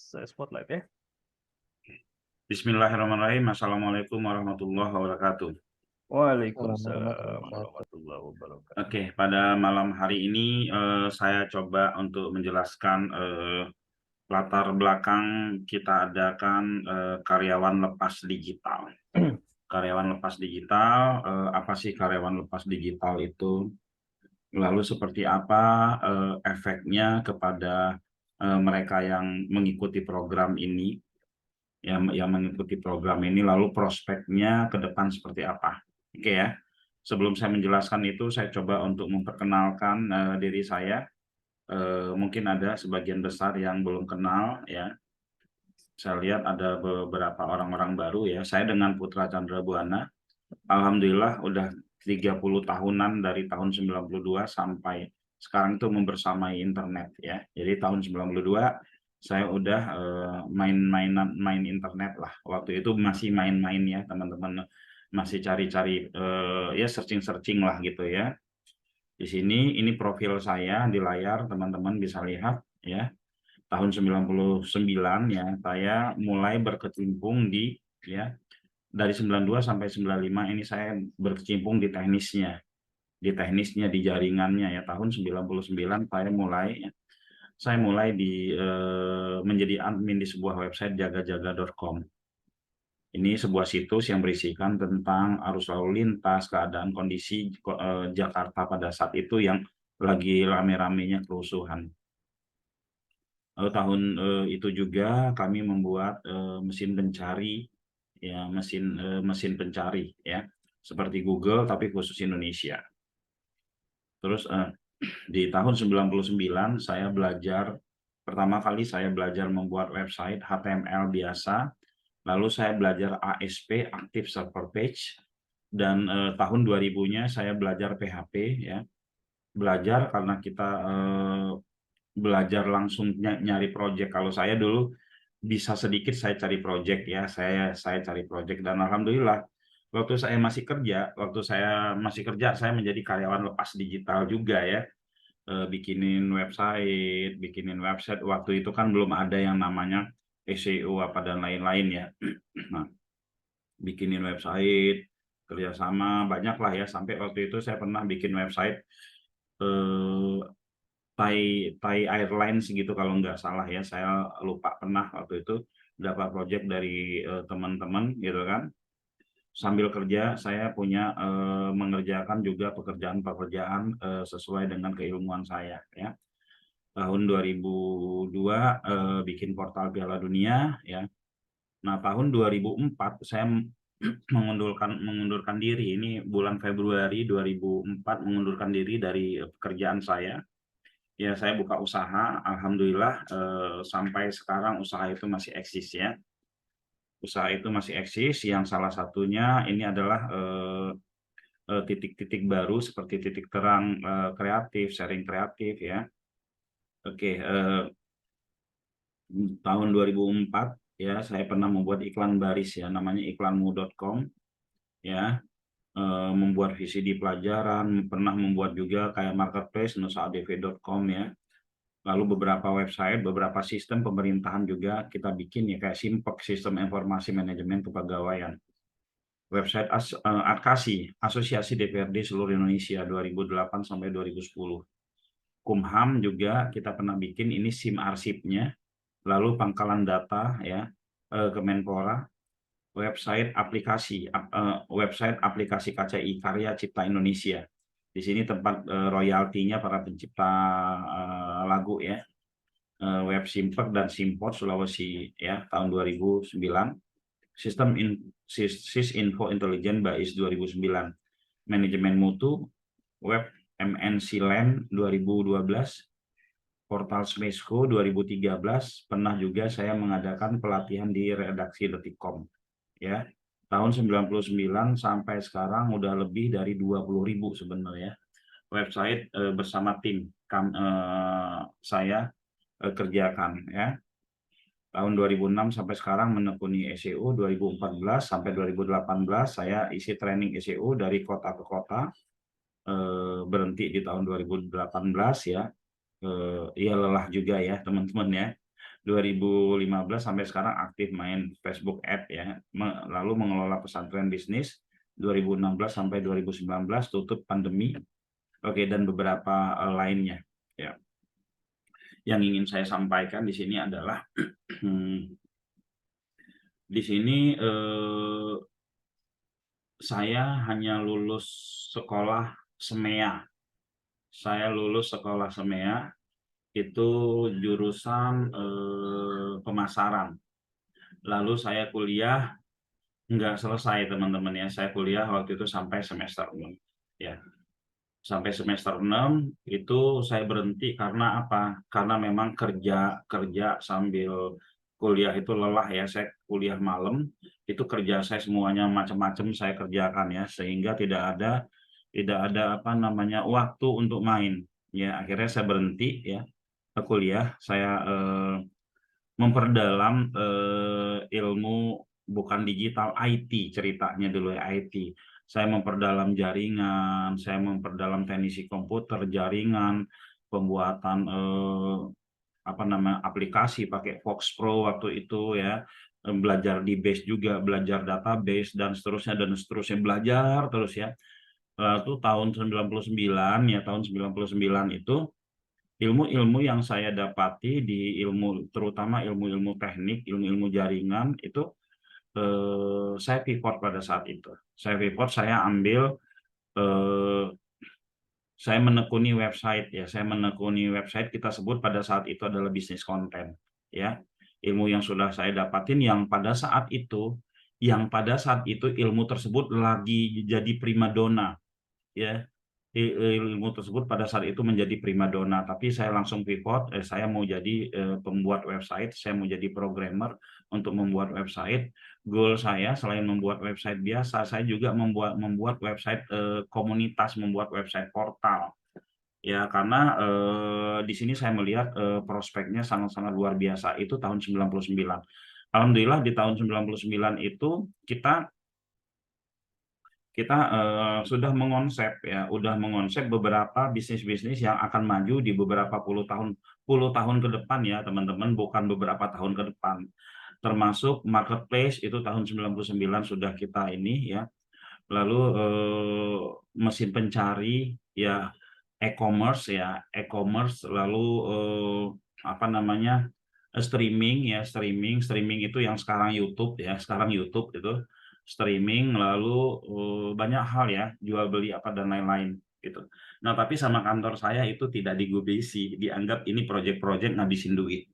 Saya spotlight ya. Bismillahirrahmanirrahim. Assalamualaikum warahmatullahi wabarakatuh. Waalaikumsalam warahmatullahi wabarakatuh. Oke, pada malam hari ini saya coba untuk menjelaskan latar belakang kita adakan karyawan lepas digital. Karyawan lepas digital, apa sih karyawan lepas digital itu? Lalu seperti apa efeknya kepada mereka yang mengikuti program ini? Yang mengikuti program ini, lalu prospeknya ke depan seperti apa. Oke ya, sebelum saya menjelaskan itu, saya coba untuk memperkenalkan diri saya. Mungkin ada sebagian besar yang belum kenal ya. Saya lihat ada beberapa orang-orang baru ya. Saya dengan Putra Chandra Buana, alhamdulillah udah 30 tahunan dari tahun 92 sampai sekarang itu membersamai internet ya. Jadi tahun 92 saya udah main internet lah. Waktu itu masih main-main ya teman-teman, masih cari-cari ya searching-searching lah gitu ya. Di sini ini profil saya di layar, teman-teman bisa lihat ya. Tahun 99 ya saya mulai berkecimpung di ya, dari 92 sampai 95 ini saya berkecimpung di teknisnya di jaringannya ya. Tahun 99 saya mulai menjadi admin di sebuah website jagajaga.com. Ini sebuah situs yang berisikan tentang arus lalu lintas, keadaan kondisi Jakarta pada saat itu yang lagi rame-ramenya kerusuhan. Lalu tahun itu juga kami membuat mesin pencari ya, mesin pencari ya, seperti Google tapi khusus Indonesia. Terus di tahun 99 saya pertama kali saya belajar membuat website HTML biasa, lalu saya belajar ASP, Active Server Page, dan tahun 2000-nya saya belajar PHP ya. Belajar karena kita belajar langsung nyari project. Kalau saya dulu bisa sedikit saya cari project ya, saya cari project, dan alhamdulillah waktu saya masih kerja saya menjadi karyawan lepas digital juga ya. Bikinin website. Waktu itu kan belum ada yang namanya SEO apa dan lain-lain ya. Nah, bikinin website, kerjasama banyak lah ya, sampai waktu itu saya pernah bikin website Thai Airlines gitu kalau nggak salah ya, saya lupa, pernah waktu itu dapat project dari teman-teman gitu kan. Sambil kerja saya punya mengerjakan juga pekerjaan-pekerjaan sesuai dengan keilmuan saya ya. Tahun 2002 bikin portal Piala Dunia ya. Nah, tahun 2004 saya mengundurkan diri. Ini bulan Februari 2004 mengundurkan diri dari pekerjaan saya. Ya, saya buka usaha, alhamdulillah sampai sekarang usaha itu masih eksis ya. Usaha itu masih eksis, yang salah satunya ini adalah titik-titik baru seperti titik terang kreatif, sharing kreatif ya. Oke, tahun 2004 ya saya pernah membuat iklan baris ya, namanya iklanmu.com ya. Membuat VCD pelajaran, pernah membuat juga kayak marketplace nusaadv.com ya. Lalu beberapa website, beberapa sistem pemerintahan juga kita bikin ya, kayak SIMPEK, Sistem Informasi Manajemen Kepegawaian. Website Adkasi, Asosiasi DPRD Seluruh Indonesia 2008 sampai 2010. Kumham juga kita pernah bikin, ini SIM arsipnya. Lalu pangkalan data ya, Kemenpora. Website aplikasi KCI, Karya Cipta Indonesia. Di sini tempat royaltinya para pencipta lagu ya. Web Simpek dan Simport Sulawesi ya, tahun 2009. Sistem Sisinfo Intelijen BAIS 2009. Manajemen Mutu, Web MNC Land 2012. Portal Smesco 2013. Pernah juga saya mengadakan pelatihan di redaksi Detikcom ya. Tahun 99 sampai sekarang udah lebih dari 20.000 sebenarnya website bersama tim saya kerjakan ya. Tahun 2006 sampai sekarang menekuni SEO, 2014 sampai 2018 saya isi training SEO dari kota ke kota. Berhenti di tahun 2018 ya. Ya lelah juga ya teman-teman ya. 2015 sampai sekarang aktif main Facebook Ad ya, lalu mengelola pesantren bisnis 2016 sampai 2019 tutup pandemi. Oke, dan beberapa lainnya ya. Yang ingin saya sampaikan di sini adalah di sini saya hanya lulus sekolah SEMEA. Saya lulus sekolah SEMEA itu jurusan pemasaran. Lalu saya kuliah nggak selesai teman-teman ya. Saya kuliah waktu itu sampai semester 6 ya. Sampai semester 6 itu saya berhenti karena apa? Karena memang kerja sambil kuliah itu lelah ya. Saya kuliah malam, itu kerja saya semuanya macam-macam saya kerjakan ya, sehingga tidak ada apa namanya waktu untuk main. Ya, akhirnya saya berhenti ya kuliah. Saya memperdalam ilmu bukan digital, IT ceritanya dulu ya, IT. Saya memperdalam jaringan, saya memperdalam teknisi komputer, jaringan, pembuatan apa namanya aplikasi pakai Fox Pro waktu itu ya, belajar di base juga, belajar database dan seterusnya belajar terus ya. Lalu tahun 99 ya, tahun 99 itu ilmu-ilmu yang saya dapati di terutama ilmu-ilmu teknik, ilmu-ilmu jaringan itu saya pivot pada saat itu. Saya ambil saya menekuni website ya. Saya menekuni website, kita sebut pada saat itu adalah bisnis konten ya. Ilmu yang sudah saya dapatin yang pada saat itu ilmu tersebut lagi jadi primadona ya. Ilmu tersebut pada saat itu menjadi primadona, tapi saya langsung pivot, saya mau jadi pembuat website, saya mau jadi programmer untuk membuat website. Goal saya selain membuat website biasa, saya juga membuat website komunitas, membuat website portal. Ya, karena di sini saya melihat prospeknya sangat-sangat luar biasa. Itu tahun 99. Alhamdulillah di tahun 99 itu kita sudah mengonsep beberapa bisnis-bisnis yang akan maju di beberapa puluh tahun ke depan ya teman-teman, bukan beberapa tahun ke depan. Termasuk marketplace itu tahun 99 sudah kita ini ya. Lalu mesin pencari ya, e-commerce lalu apa namanya, streaming itu yang sekarang YouTube ya, itu streaming, lalu banyak hal ya, jual beli apa dan lain-lain gitu. Nah, tapi sama kantor saya itu tidak digubrisi, dianggap ini proyek-proyek ngabisin duit.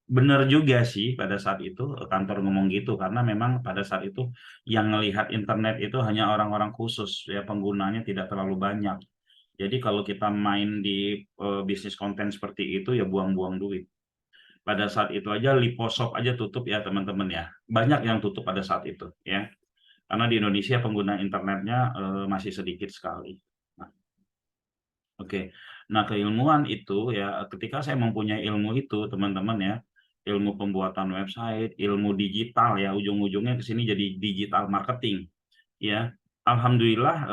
Benar juga sih pada saat itu kantor ngomong gitu, karena memang pada saat itu yang melihat internet itu hanya orang-orang khusus ya, penggunanya tidak terlalu banyak. Jadi kalau kita main di bisnis konten seperti itu ya buang-buang duit. Pada saat itu aja Liposhop aja tutup ya teman-teman ya. Banyak yang tutup pada saat itu ya. Karena di Indonesia pengguna internetnya masih sedikit sekali. Nah, oke. Nah, keilmuan itu ya, ketika saya mempunyai ilmu itu teman-teman ya, ilmu pembuatan website, ilmu digital ya, ujung-ujungnya ke sini jadi digital marketing ya. Alhamdulillah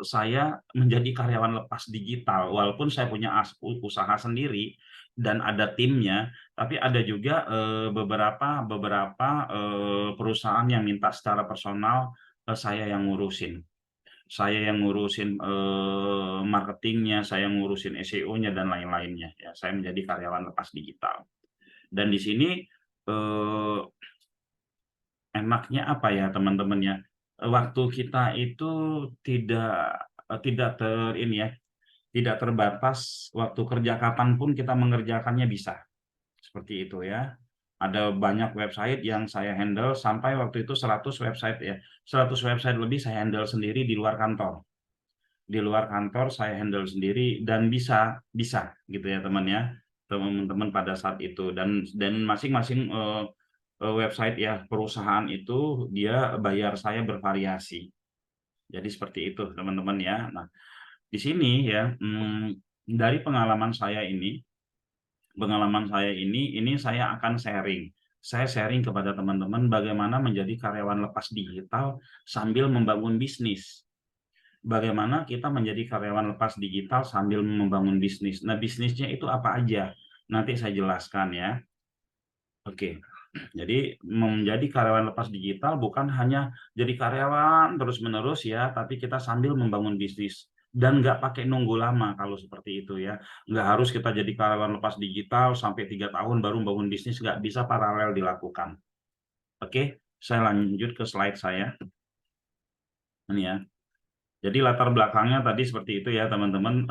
saya menjadi karyawan lepas digital, walaupun saya punya usaha sendiri dan ada timnya, tapi ada juga beberapa perusahaan yang minta secara personal saya yang ngurusin. Saya yang ngurusin marketingnya, saya yang ngurusin SEO-nya dan lain-lainnya ya. Saya menjadi karyawan lepas digital. Dan di sini enaknya apa ya teman-teman ya, waktu kita itu tidak tidak terbatas, waktu kerja kapanpun kita mengerjakannya bisa, seperti itu ya. Ada banyak website yang saya handle sampai waktu itu 100 website ya, 100 website lebih saya handle sendiri di luar kantor. Di luar kantor saya handle sendiri dan bisa gitu ya teman-teman pada saat itu, dan masing-masing website ya perusahaan itu dia bayar saya bervariasi. Jadi seperti itu teman-teman ya. Nah, di sini ya dari pengalaman saya ini saya akan sharing. Saya sharing kepada teman-teman bagaimana menjadi karyawan lepas digital sambil membangun bisnis. Bagaimana kita menjadi karyawan lepas digital sambil membangun bisnis. Nah, bisnisnya itu apa aja? Nanti saya jelaskan ya. Oke, jadi menjadi karyawan lepas digital bukan hanya jadi karyawan terus-menerus ya, tapi kita sambil membangun bisnis. Dan nggak pakai nunggu lama kalau seperti itu ya. Nggak harus kita jadi karyawan lepas digital sampai 3 tahun baru bangun bisnis, nggak bisa paralel dilakukan. Oke, saya lanjut ke slide saya. Ini ya. Jadi latar belakangnya tadi seperti itu ya teman-teman.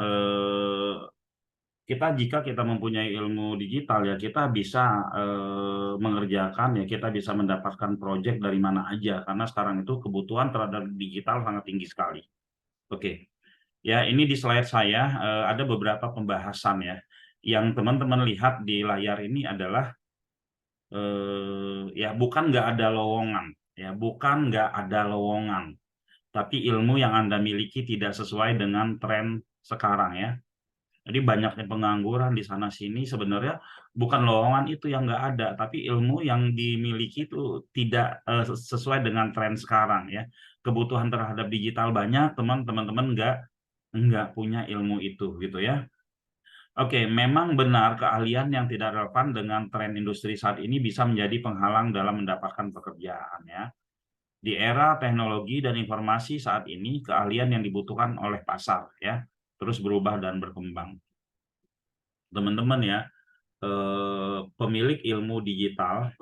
Jika kita mempunyai ilmu digital ya kita bisa mengerjakan ya, kita bisa mendapatkan proyek dari mana aja karena sekarang itu kebutuhan terhadap digital sangat tinggi sekali. Oke, ya ini di slide saya ada beberapa pembahasan ya. Yang teman-teman lihat di layar ini adalah ya bukan nggak ada lowongan ya, bukan nggak ada lowongan, tapi ilmu yang Anda miliki tidak sesuai dengan tren sekarang ya. Jadi banyaknya pengangguran di sana sini sebenarnya bukan lowongan itu yang nggak ada, tapi ilmu yang dimiliki itu tidak sesuai dengan tren sekarang ya. Kebutuhan terhadap digital banyak, teman-teman nggak punya ilmu itu gitu ya. Oke, memang benar keahlian yang tidak relevan dengan tren industri saat ini bisa menjadi penghalang dalam mendapatkan pekerjaan ya. Di era teknologi dan informasi saat ini, keahlian yang dibutuhkan oleh pasar ya terus berubah dan berkembang. Teman-teman ya, pemilik ilmu digital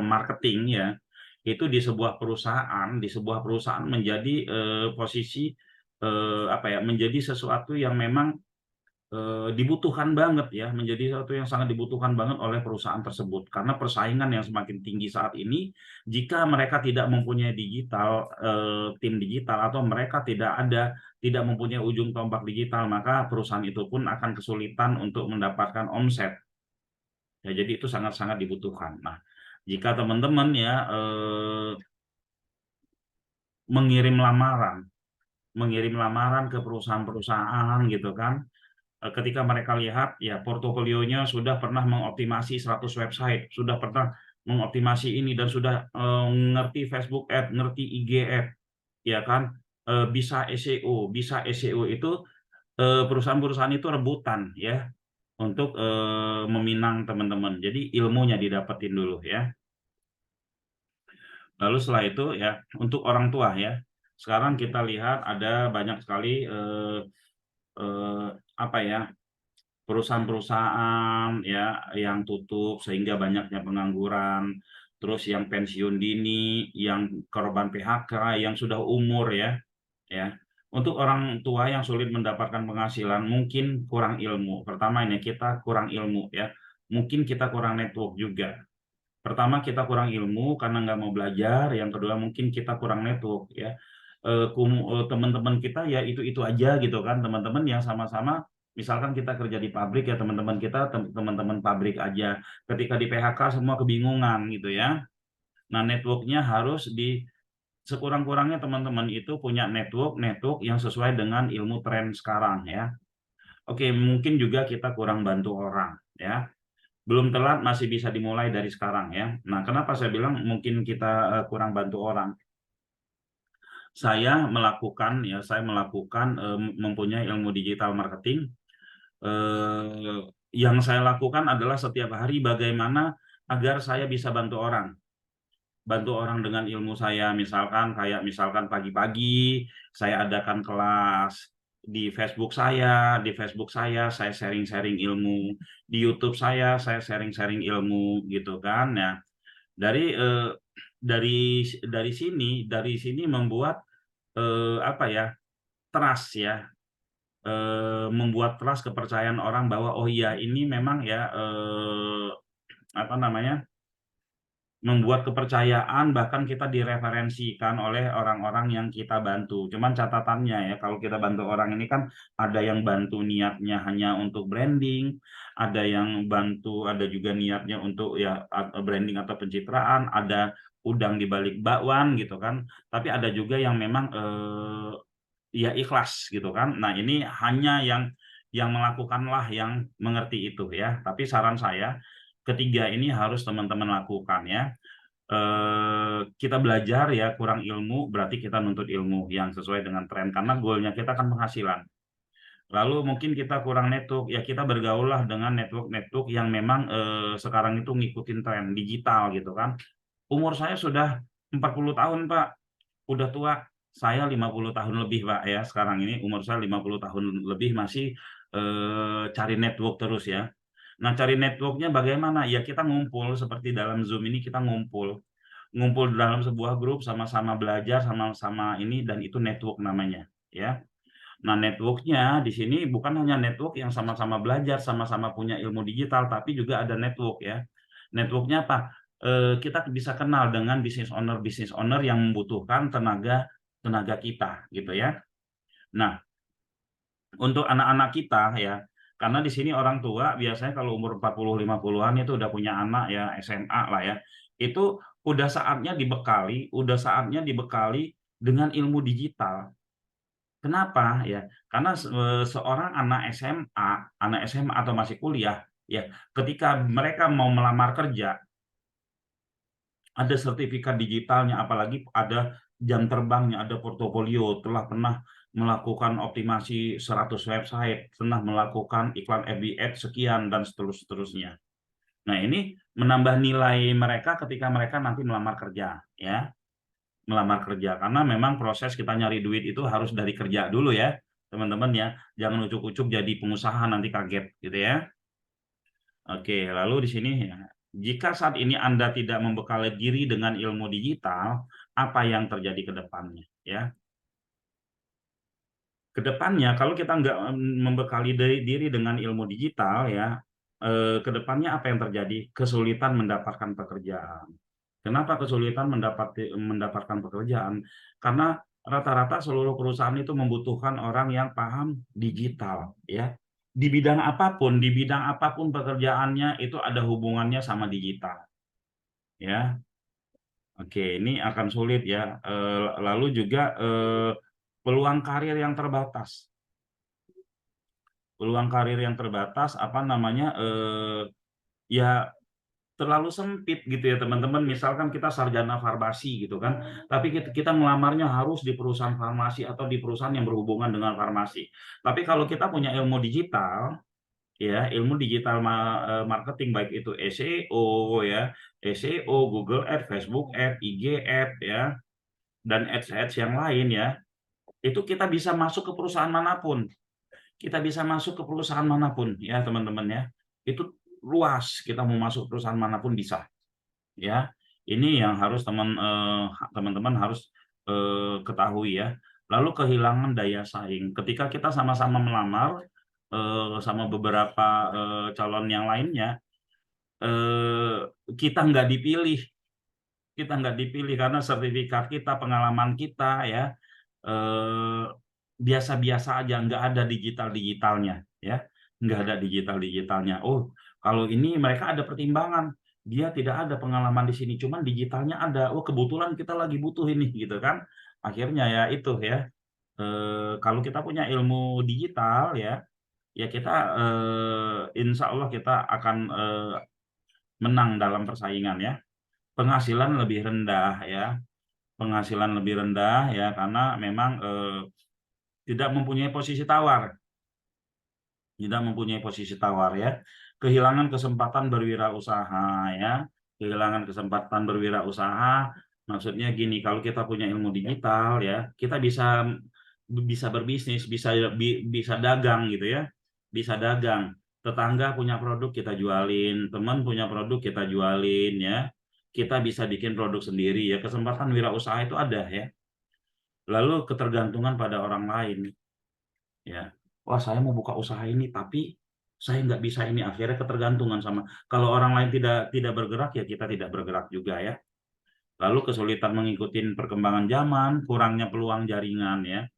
marketing ya, itu di sebuah perusahaan menjadi posisi apa ya, menjadi sesuatu yang memang dibutuhkan banget ya, menjadi sesuatu yang sangat dibutuhkan banget oleh perusahaan tersebut karena persaingan yang semakin tinggi saat ini. Jika mereka tidak mempunyai tim digital atau mereka tidak mempunyai ujung tombak digital, maka perusahaan itu pun akan kesulitan untuk mendapatkan omset ya, jadi itu sangat-sangat dibutuhkan. Nah, jika teman-teman ya mengirim lamaran ke perusahaan-perusahaan gitu kan, ketika mereka lihat ya portofolionya sudah pernah mengoptimasi 100 website, sudah pernah mengoptimasi ini dan sudah ngerti Facebook Ad, ngerti IG Ad, ya kan, bisa SEO itu perusahaan-perusahaan itu rebutan ya untuk meminang teman-teman. Jadi ilmunya didapetin dulu ya. Lalu setelah itu ya untuk orang tua ya. Sekarang kita lihat ada banyak sekali apa ya, perusahaan-perusahaan ya yang tutup sehingga banyaknya pengangguran, terus yang pensiun dini, yang korban PHK, yang sudah umur ya. Untuk orang tua yang sulit mendapatkan penghasilan, mungkin kurang ilmu. Pertama ini kita kurang ilmu ya. Mungkin kita kurang network juga. Pertama kita kurang ilmu karena nggak mau belajar. Yang kedua mungkin kita kurang network ya. Teman-teman kita ya itu aja gitu kan, teman-teman yang sama-sama misalkan kita kerja di pabrik ya, teman-teman kita teman-teman pabrik aja ketika di PHK semua kebingungan gitu ya. Nah, networknya harus sekurang-kurangnya teman-teman itu punya network yang sesuai dengan ilmu tren sekarang ya. Oke, mungkin juga kita kurang bantu orang ya. Belum telat, masih bisa dimulai dari sekarang ya. Nah, kenapa saya bilang mungkin kita kurang bantu orang? Saya melakukan mempunyai ilmu digital marketing. Yang saya lakukan adalah setiap hari bagaimana agar saya bisa bantu orang dengan ilmu saya. Misalkan pagi-pagi saya adakan kelas di Facebook saya sharing-sharing ilmu, di YouTube saya sharing-sharing ilmu gitu kan ya. Dari dari sini membuat apa ya, trust ya, membuat trust, kepercayaan orang bahwa oh iya ini memang ya apa namanya, membuat kepercayaan, bahkan kita direferensikan oleh orang-orang yang kita bantu. Cuman catatannya ya, kalau kita bantu orang ini kan ada yang bantu niatnya hanya untuk branding, ada juga niatnya untuk ya branding atau pencitraan, ada udang di balik bakwan gitu kan. Tapi ada juga yang memang ya ikhlas gitu kan. Nah, ini hanya yang melakukanlah yang mengerti itu ya. Tapi saran saya ketiga ini harus teman-teman lakukan ya. Kita belajar ya, kurang ilmu berarti kita nuntut ilmu yang sesuai dengan tren karena goalnya kita kan penghasilan. Lalu mungkin kita kurang network, ya kita bergaul lah dengan network-network yang memang sekarang itu ngikutin tren digital gitu kan. Umur saya sudah 40 tahun, Pak. Udah tua. Saya 50 tahun lebih, Pak, ya. Sekarang ini umur saya 50 tahun lebih masih cari network terus ya. Nah, cari networknya bagaimana? Ya kita ngumpul seperti dalam Zoom ini kita ngumpul. Ngumpul dalam sebuah grup sama-sama belajar sama-sama ini dan itu network namanya, ya. Nah, networknya di sini bukan hanya network yang sama-sama belajar, sama-sama punya ilmu digital, tapi juga ada network ya. Networknya apa? Kita bisa kenal dengan business owner yang membutuhkan tenaga kita gitu ya. Nah, untuk anak-anak kita ya, karena di sini orang tua biasanya kalau umur 40-50-an itu udah punya anak ya, SMA lah ya. Itu udah saatnya dibekali dengan ilmu digital. Kenapa? Ya, karena seorang anak SMA atau masih kuliah, ya, ketika mereka mau melamar kerja, ada sertifikat digitalnya, apalagi ada jam terbangnya, ada portofolio, telah pernah melakukan optimasi 100 website, pernah melakukan iklan FB Ads sekian, dan seterusnya. Nah, ini menambah nilai mereka ketika mereka nanti melamar kerja, ya. Melamar kerja karena memang proses kita nyari duit itu harus dari kerja dulu ya teman-teman ya, jangan ucuk-ucuk jadi pengusaha nanti kaget gitu ya. Oke, lalu di sini ya, jika saat ini Anda tidak membekali diri dengan ilmu digital, apa yang terjadi ke depannya ya? Ke depannya kalau kita nggak membekali diri dengan ilmu digital ya, ke depannya apa yang terjadi? Kesulitan mendapatkan pekerjaan. Kenapa kesulitan mendapatkan pekerjaan? Karena rata-rata seluruh perusahaan itu membutuhkan orang yang paham digital, ya. Di bidang apapun pekerjaannya itu ada hubungannya sama digital, ya. Oke, ini akan sulit ya. Lalu juga peluang karir yang terbatas. Peluang karir yang terbatas, apa namanya? Ya terlalu sempit gitu ya teman-teman. Misalkan kita sarjana farmasi gitu kan, tapi kita ngelamarnya harus di perusahaan farmasi atau di perusahaan yang berhubungan dengan farmasi. Tapi kalau kita punya ilmu digital, ya ilmu digital marketing baik itu SEO ya, SEO, Google Ads, Facebook Ads, IG Ads ya, dan ads yang lain ya, itu kita bisa masuk ke perusahaan manapun. Kita bisa masuk ke perusahaan manapun ya teman-teman ya. Itu luas, kita mau masuk perusahaan manapun bisa. Ya, ini yang harus teman-teman harus ketahui ya. Lalu kehilangan daya saing ketika kita sama-sama melamar sama beberapa calon yang lainnya, kita nggak dipilih karena sertifikat kita, pengalaman kita ya biasa-biasa aja, nggak ada digitalnya ya, nggak ada digitalnya. Oh, kalau ini mereka ada pertimbangan, dia tidak ada pengalaman di sini, cuman digitalnya ada. Oh, kebetulan kita lagi butuh ini gitu kan. Akhirnya ya itu ya. Kalau kita punya ilmu digital ya, ya kita insya Allah kita akan menang dalam persaingan ya. Penghasilan lebih rendah ya, penghasilan lebih rendah ya karena memang tidak mempunyai posisi tawar. Tidak mempunyai posisi tawar ya. Kehilangan kesempatan berwirausaha ya. Kehilangan kesempatan berwirausaha maksudnya gini, kalau kita punya ilmu digital ya, kita bisa berbisnis, bisa dagang gitu ya. Bisa dagang. Tetangga punya produk kita jualin, teman punya produk kita jualin ya. Kita bisa bikin produk sendiri ya. Kesempatan wirausaha itu ada ya. Lalu ketergantungan pada orang lain ya. Wah, saya mau buka usaha ini tapi saya nggak bisa ini, akhirnya ketergantungan sama kalau orang lain tidak bergerak ya kita tidak bergerak juga ya. Lalu kesulitan mengikuti perkembangan zaman, kurangnya peluang jaringan ya.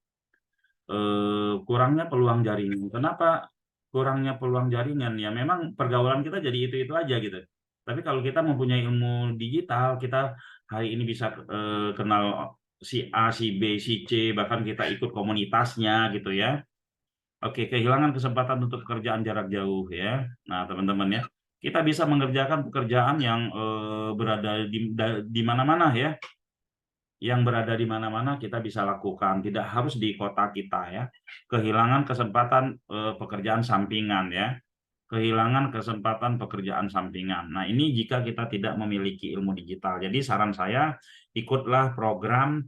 Kurangnya peluang jaringan. Kenapa kurangnya peluang jaringan? Ya memang pergaulan kita jadi itu aja gitu. Tapi kalau kita mempunyai ilmu digital, kita hari ini bisa kenal si A, si B, si C, bahkan kita ikut komunitasnya gitu ya. Oke, kehilangan kesempatan untuk pekerjaan jarak jauh ya. Nah, teman-teman ya, kita bisa mengerjakan pekerjaan yang berada di mana-mana ya. yang berada di mana-mana kita bisa lakukan, tidak harus di kota kita ya. Kehilangan kesempatan pekerjaan sampingan ya. Kehilangan kesempatan pekerjaan sampingan. Nah, ini jika kita tidak memiliki ilmu digital. Jadi saran saya ikutlah program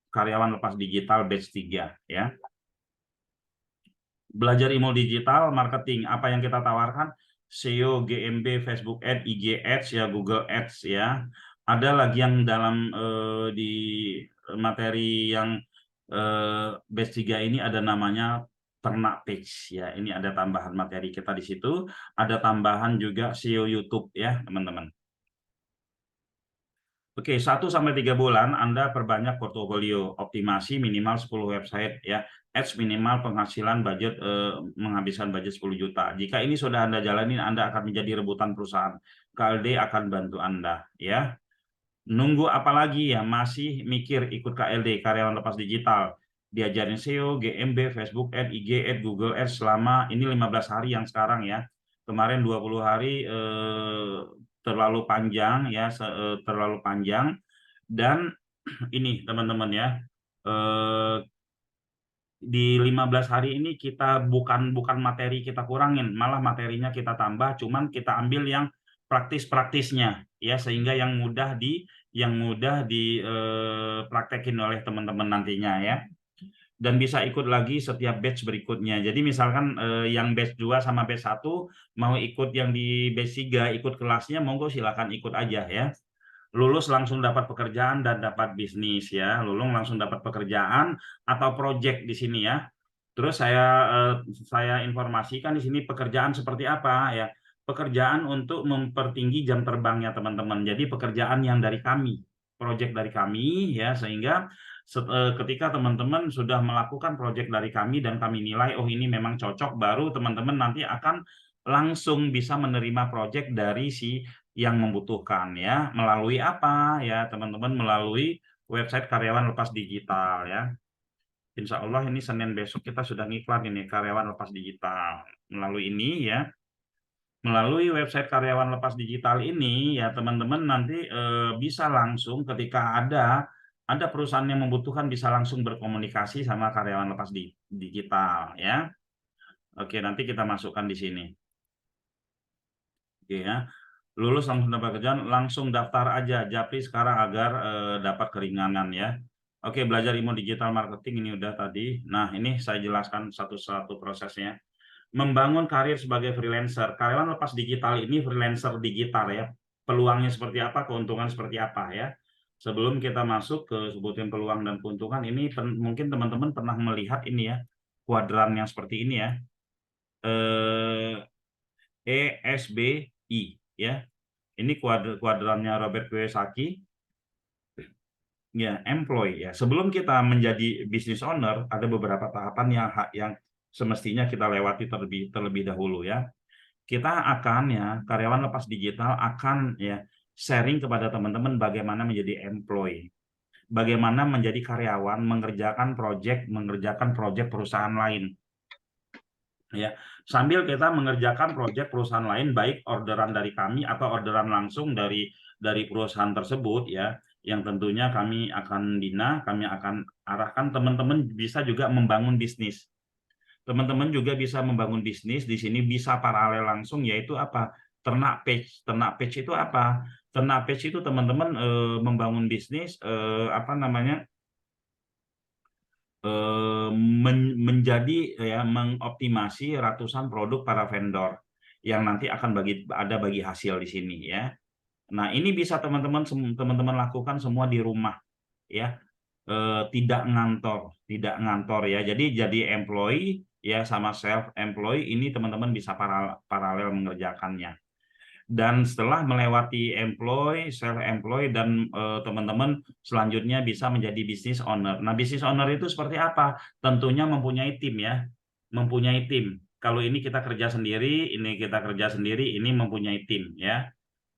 karyawan lepas digital batch 3 ya. Belajar ilmu digital marketing, apa yang kita tawarkan? SEO, GMB, Facebook Ads, IG Ads ya, Google Ads ya. Ada lagi yang dalam di materi yang batch 3 ini ada namanya ternak page ya. Ini ada tambahan materi kita di situ, ada tambahan juga SEO YouTube ya, teman-teman. Oke, 1-3 bulan Anda perbanyak portofolio, optimasi minimal 10 website ya, ads minimal penghasilan budget menghabiskan budget 10 juta. Jika ini sudah Anda jalanin, Anda akan menjadi rebutan perusahaan. KLD akan bantu Anda ya. Nunggu apa lagi ya? Masih mikir ikut KLD, karyawan lepas digital. Diajarin SEO, GMB, Facebook Ads, IG Ads, Google Ads selama ini 15 hari yang sekarang ya. Kemarin 20 hari terlalu panjang ya, terlalu panjang. Dan ini teman-teman ya, di 15 hari ini kita bukan materi kita kurangin, malah materinya kita tambah, cuman kita ambil yang praktisnya ya, sehingga yang mudah dipraktekin oleh teman-teman nantinya ya. Dan bisa ikut lagi setiap batch berikutnya. Jadi misalkan yang batch 2 sama batch 1 mau ikut yang di batch 3, ikut kelasnya, monggo silakan ikut aja ya. Lulus langsung dapat pekerjaan dan dapat bisnis ya. Lulus langsung dapat pekerjaan atau project di sini ya. Terus saya informasikan di sini pekerjaan seperti apa ya. Pekerjaan untuk mempertinggi jam terbangnya teman-teman. Jadi pekerjaan yang dari kami, project dari kami ya, sehingga ketika teman-teman sudah melakukan project dari kami dan kami nilai oh ini memang cocok, baru teman-teman nanti akan langsung bisa menerima project dari si yang membutuhkan ya. Melalui apa ya teman-teman? Melalui website karyawan lepas digital ya. Insya Allah ini Senin besok kita sudah ngiklan ini karyawan lepas digital. Melalui ini ya, melalui website karyawan lepas digital ini ya teman-teman nanti bisa langsung ketika ada perusahaan yang membutuhkan bisa langsung berkomunikasi sama karyawan lepas digital ya. Oke, nanti kita masukkan di sini. Oke ya. Lulus langsung dapat kerjaan, langsung daftar aja Japri sekarang agar dapat keringanan ya. Oke, belajar ilmu digital marketing ini udah tadi. Nah, ini saya jelaskan satu-satu prosesnya. Membangun karir sebagai freelancer. Karyawan lepas digital ini freelancer digital ya. Peluangnya seperti apa, keuntungan seperti apa ya. Sebelum kita masuk ke sebutin peluang dan keuntungan, ini mungkin teman-teman pernah melihat ini ya, kuadran yang seperti ini ya. ESBI ya. Ini kuadrannya Robert Kiyosaki. Ya, employee ya. Sebelum kita menjadi business owner, ada beberapa tahapan yang semestinya kita lewati terlebih dahulu ya. Kita akan ya, karyawan lepas digital akan ya sharing kepada teman-teman bagaimana menjadi employee. Bagaimana menjadi karyawan mengerjakan project perusahaan lain. Ya, sambil kita mengerjakan proyek perusahaan lain, baik orderan dari kami atau orderan langsung dari perusahaan tersebut ya, yang tentunya kami akan kami akan arahkan teman-teman bisa juga membangun bisnis. Teman-teman juga bisa membangun bisnis di sini, bisa paralel langsung, yaitu apa? Ternak page. Ternak page itu apa? Ternak page itu teman-teman membangun bisnis apa namanya? Menjadi ya mengoptimasi ratusan produk para vendor yang nanti akan bagi hasil di sini ya. Nah, ini bisa teman-teman lakukan semua di rumah ya. Tidak ngantor ya. Jadi employee ya sama self employee ini teman-teman bisa paralel mengerjakannya. Dan setelah melewati self employed dan teman-teman selanjutnya bisa menjadi business owner. Nah, business owner itu seperti apa? Tentunya mempunyai tim ya, mempunyai tim. Kalau ini kita kerja sendiri, ini mempunyai tim ya.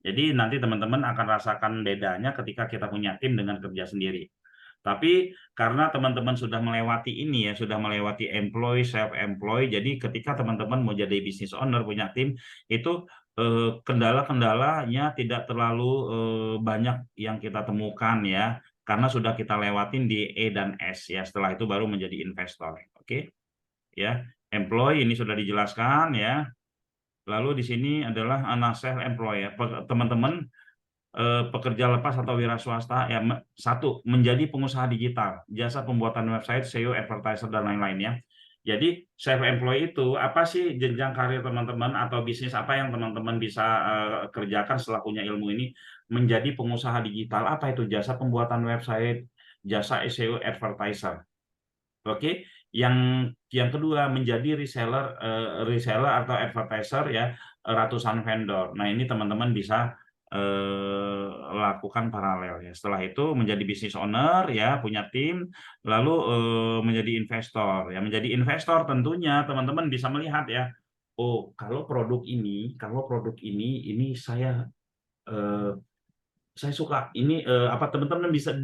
Jadi nanti teman-teman akan rasakan bedanya ketika kita punya tim dengan kerja sendiri. Tapi karena teman-teman sudah melewati ini ya, sudah melewati employee, self-employed, jadi ketika teman-teman mau jadi business owner, punya tim, itu kendala-kendalanya tidak terlalu banyak yang kita temukan ya, karena sudah kita lewatin di E dan S ya. Setelah itu baru menjadi investor. Oke, ya. Employee ini sudah dijelaskan ya. Lalu di sini adalah self employed ya. Teman-teman pekerja lepas atau wira swasta ya, satu, menjadi pengusaha digital, jasa pembuatan website, SEO, advertiser dan lain-lain ya. Jadi self employed itu apa sih jenjang karir teman-teman atau bisnis apa yang teman-teman bisa kerjakan setelah punya ilmu ini? Menjadi pengusaha digital. Apa itu? Jasa pembuatan website, jasa SEO, advertiser. Oke, yang kedua menjadi reseller atau advertiser ya, ratusan vendor. Nah, ini teman-teman bisa lakukan paralel ya. Setelah itu menjadi business owner ya, punya tim, lalu menjadi investor ya. Menjadi investor tentunya teman-teman bisa melihat ya, oh kalau produk ini saya suka ini apa teman-teman bisa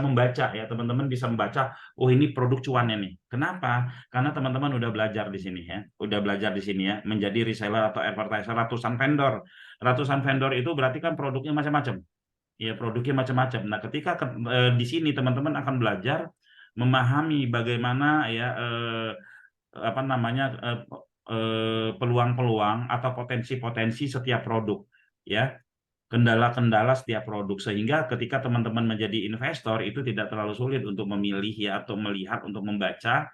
membaca ya, teman-teman bisa membaca, oh ini produk cuannya nih. Kenapa? Karena teman-teman udah belajar di sini ya, udah belajar di sini ya, menjadi reseller atau advertiser ratusan vendor. Ratusan vendor itu berarti kan produknya macam-macam. Ya, produknya macam-macam. Nah, ketika di sini teman-teman akan belajar memahami bagaimana ya apa namanya peluang-peluang atau potensi-potensi setiap produk ya, kendala-kendala setiap produk, sehingga ketika teman-teman menjadi investor itu tidak terlalu sulit untuk memilih ya, atau melihat, untuk membaca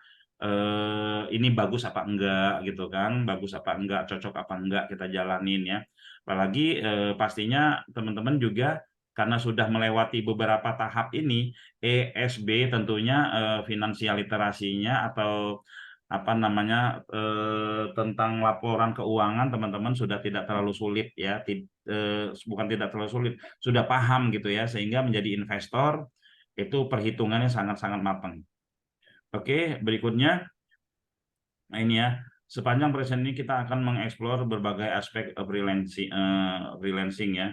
ini bagus apa enggak gitu kan, bagus apa enggak, cocok apa enggak kita jalanin ya. Apalagi pastinya teman-teman juga karena sudah melewati beberapa tahap ini, ESB tentunya finansial literasinya atau apa namanya tentang laporan keuangan teman-teman sudah tidak terlalu sulit ya, bukan tidak terlalu sulit, sudah paham gitu ya, sehingga menjadi investor itu perhitungannya sangat-sangat matang. Oke, berikutnya, nah ini ya, sepanjang present ini kita akan mengeksplor berbagai aspek freelancing ya.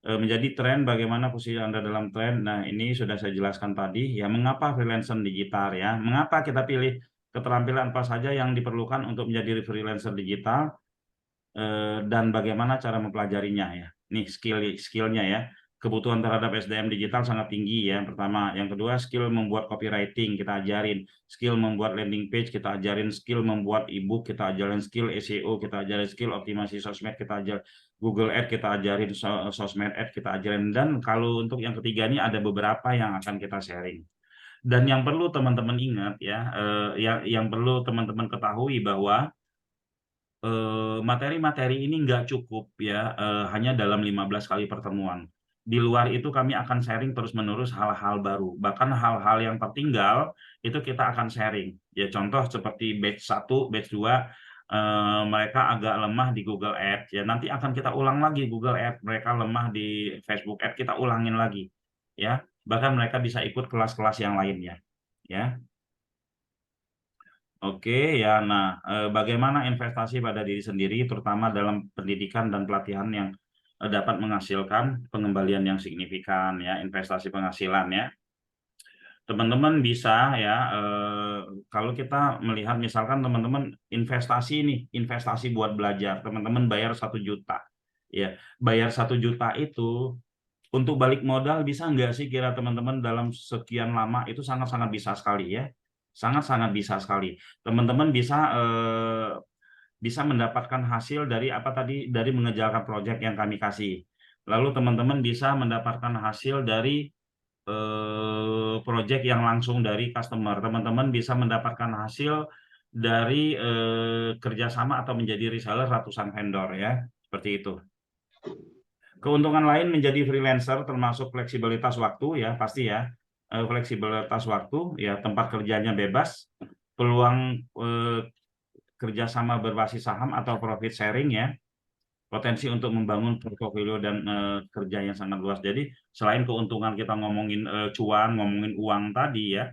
Menjadi tren, bagaimana posisi Anda dalam tren. Nah, ini sudah saya jelaskan tadi ya, mengapa freelancer digital ya, mengapa kita pilih keterampilan apa saja yang diperlukan untuk menjadi freelancer digital, dan bagaimana cara mempelajarinya ya. Nih skillnya ya. Kebutuhan terhadap SDM digital sangat tinggi ya. Pertama, yang kedua skill membuat copywriting kita ajarin, skill membuat landing page kita ajarin, skill membuat ebook kita ajarin, skill SEO kita ajarin, skill optimasi sosmed kita ajarin, Google Ads kita ajarin, sosmed Ads kita ajarin, dan kalau untuk yang ketiga ini ada beberapa yang akan kita sharing. Dan yang perlu teman-teman ingat ya, yang perlu teman-teman ketahui bahwa materi-materi ini nggak cukup ya, hanya dalam 15 kali pertemuan. Di luar itu kami akan sharing terus-menerus hal-hal baru. Bahkan hal-hal yang tertinggal itu kita akan sharing. Ya, contoh seperti batch 1, batch 2, mereka agak lemah di Google Ads. Ya, nanti akan kita ulang lagi Google Ads. Mereka lemah di Facebook Ads, kita ulangin lagi. Ya, bahkan mereka bisa ikut kelas-kelas yang lainnya. Ya. Oke ya, nah bagaimana investasi pada diri sendiri, terutama dalam pendidikan dan pelatihan yang dapat menghasilkan pengembalian yang signifikan ya, investasi penghasilan ya. Teman-teman bisa ya, kalau kita melihat misalkan teman-teman investasi buat belajar, teman-teman bayar 1 juta, ya bayar 1 juta itu untuk balik modal bisa nggak sih kira teman-teman dalam sekian lama? Itu sangat-sangat bisa sekali ya. Sangat-sangat bisa sekali. Teman-teman bisa mendapatkan hasil dari apa tadi, dari mengejarkan proyek yang kami kasih. Lalu teman-teman bisa mendapatkan hasil dari proyek yang langsung dari customer. Teman-teman bisa mendapatkan hasil dari kerjasama atau menjadi reseller ratusan vendor ya. Seperti itu. Keuntungan lain menjadi freelancer termasuk fleksibilitas waktu ya, pasti ya. Fleksibilitas waktu ya, tempat kerjanya bebas, peluang kerjasama berbasis saham atau profit sharing ya, potensi untuk membangun portofolio dan kerja yang sangat luas. Jadi selain keuntungan kita ngomongin cuan, ngomongin uang tadi ya,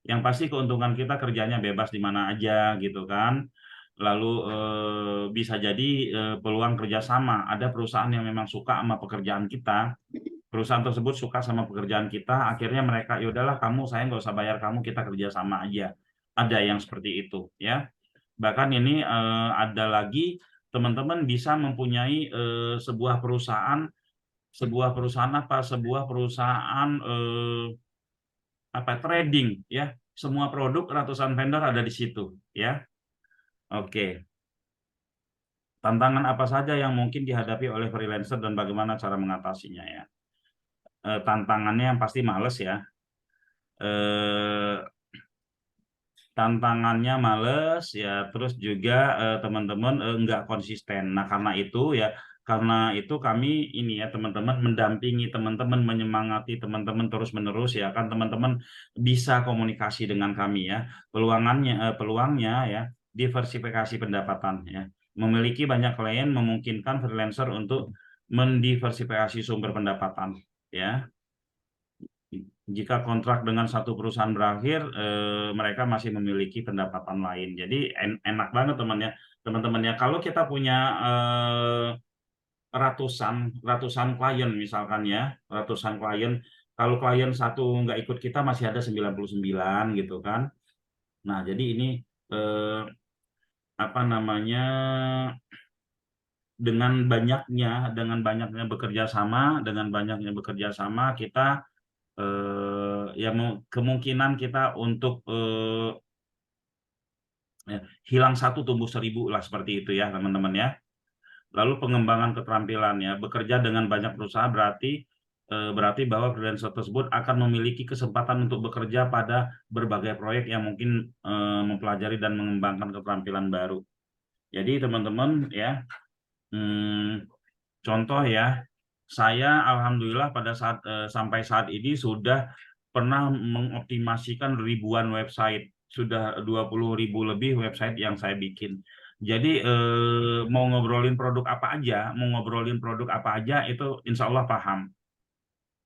yang pasti keuntungan kita kerjanya bebas di mana aja gitu kan. Lalu bisa jadi peluang kerjasama. Ada perusahaan yang memang suka sama pekerjaan kita, perusahaan tersebut suka sama pekerjaan kita, akhirnya mereka, ya udahlah kamu, saya nggak usah bayar kamu, kita kerjasama aja. Ada yang seperti itu ya. Bahkan ini ada lagi teman-teman bisa mempunyai sebuah perusahaan trading ya. Semua produk, ratusan vendor ada di situ ya. Oke. Tantangan apa saja yang mungkin dihadapi oleh freelancer dan bagaimana cara mengatasinya ya. Tantangannya yang pasti males ya. Tantangannya males ya, terus juga teman-teman nggak konsisten. Nah, karena itu kami ini ya teman-teman mendampingi teman-teman, menyemangati teman-teman terus-menerus ya, kan teman-teman bisa komunikasi dengan kami ya. Peluangnya ya diversifikasi pendapatan ya. Memiliki banyak klien memungkinkan freelancer untuk mendiversifikasi sumber pendapatan ya. Jika kontrak dengan satu perusahaan berakhir, mereka masih memiliki pendapatan lain. Jadi enak banget teman-teman ya. Kalau kita punya ratusan klien misalkan ya, ratusan klien. Kalau klien satu nggak ikut kita masih ada 99 gitu kan. Nah, jadi ini apa namanya, dengan banyaknya bekerja sama kita ya kemungkinan kita untuk hilang satu tumbuh 1000 lah, seperti itu ya teman-teman ya. Lalu pengembangan keterampilan ya, bekerja dengan banyak perusahaan berarti bahwa freelancer tersebut akan memiliki kesempatan untuk bekerja pada berbagai proyek yang mungkin mempelajari dan mengembangkan keterampilan baru. Jadi teman-teman ya, contoh ya, saya alhamdulillah sampai saat ini sudah pernah mengoptimasikan ribuan website, sudah 20.000 lebih website yang saya bikin. Jadi mau ngobrolin produk apa aja itu insya Allah paham.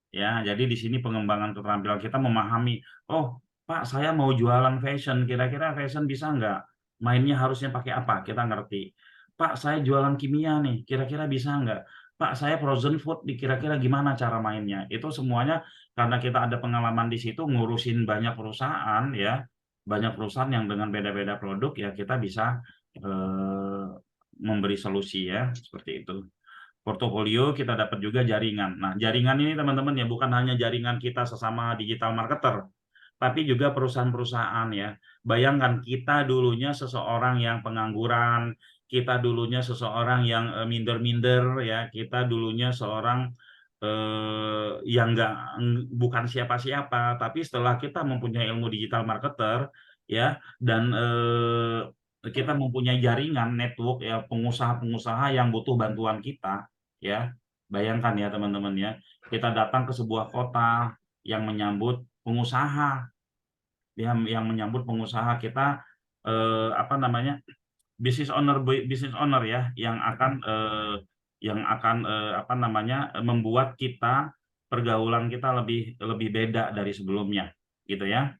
Ya, jadi di sini pengembangan keterampilan kita memahami, oh Pak, saya mau jualan fashion, kira-kira fashion bisa nggak? Mainnya harusnya pakai apa? Kita ngerti. Pak, saya jualan kimia nih, kira-kira bisa nggak? Pak, saya frozen food, kira-kira gimana cara mainnya? Itu semuanya karena kita ada pengalaman di situ, ngurusin banyak perusahaan ya, banyak perusahaan yang dengan beda-beda produk ya, kita bisa memberi solusi ya, seperti itu. Portofolio kita dapat juga jaringan. Nah, jaringan ini teman-teman ya bukan hanya jaringan kita sesama digital marketer, tapi juga perusahaan-perusahaan ya. Bayangkan kita dulunya seseorang yang pengangguran, kita dulunya seseorang yang minder-minder ya, kita dulunya seorang yang bukan siapa-siapa, tapi setelah kita mempunyai ilmu digital marketer ya, dan kita mempunyai jaringan network ya, pengusaha-pengusaha yang butuh bantuan kita ya. Bayangkan ya teman-teman ya, kita datang ke sebuah kota yang menyambut pengusaha, kita apa namanya, business owner ya, yang akan apa namanya, membuat kita pergaulan kita lebih beda dari sebelumnya gitu ya.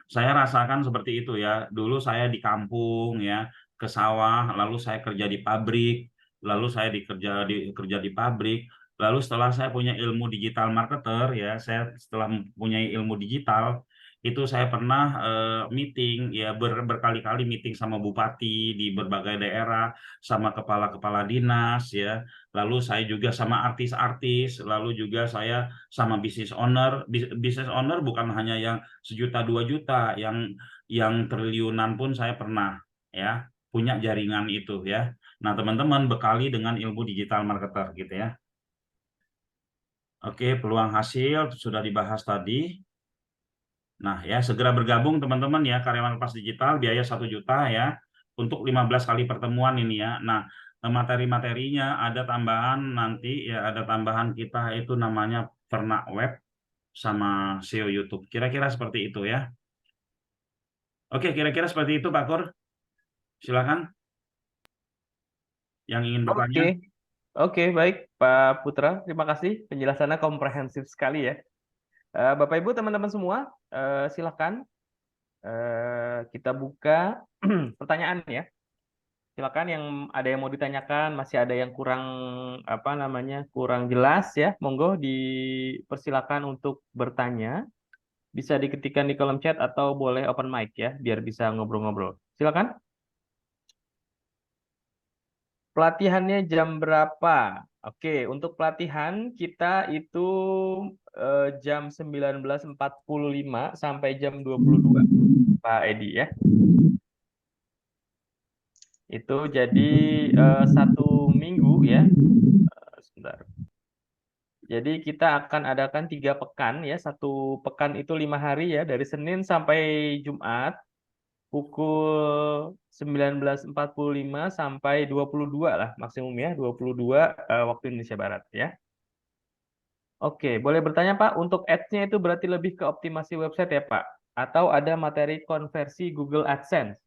Saya rasakan seperti itu ya. Dulu saya di kampung ya, ke sawah, lalu saya kerja di pabrik, lalu saya kerja di pabrik. Lalu setelah saya punya ilmu digital marketer ya, saya setelah mempunyai ilmu digital, itu saya pernah meeting ya, berkali-kali meeting sama bupati di berbagai daerah, sama kepala-kepala dinas ya. Lalu saya juga sama artis-artis, lalu juga saya sama business owner. Business owner bukan hanya yang 1 juta 2 juta, yang triliunan pun saya pernah ya, punya jaringan itu ya. Nah, teman-teman bekali dengan ilmu digital marketer gitu ya. Oke, peluang hasil sudah dibahas tadi. Nah, ya segera bergabung teman-teman ya, karyawan lepas digital, biaya 1 juta ya, untuk 15 kali pertemuan ini ya. Nah, materi-materinya ada tambahan nanti ya, ada tambahan kita itu namanya Pernak Web sama SEO YouTube. Kira-kira seperti itu ya. Oke, kira-kira seperti itu Pak Kur. Silakan yang ingin bertanya. Oke, baik Pak Putra. Terima kasih penjelasannya komprehensif sekali ya. Bapak Ibu teman-teman semua, silakan kita buka pertanyaan ya. Silakan yang ada yang mau ditanyakan, masih ada yang kurang kurang jelas ya, monggo dipersilakan untuk bertanya. Bisa diketikkan di kolom chat atau boleh open mic ya, biar bisa ngobrol-ngobrol. Silakan. pelatihannya jam berapa? Oke, untuk pelatihan kita itu jam 19.45 sampai jam 22, Pak Edi ya. Itu jadi 1 minggu ya. Sebentar. Jadi kita akan adakan 3 pekan ya. 1 pekan itu 5 hari ya, dari Senin sampai Jumat pukul 19.45 sampai 22 lah maksimum ya, 22 waktu Indonesia Barat ya. Oke, boleh bertanya Pak, untuk ads-nya itu berarti lebih ke optimasi website ya Pak? Atau ada materi konversi Google AdSense?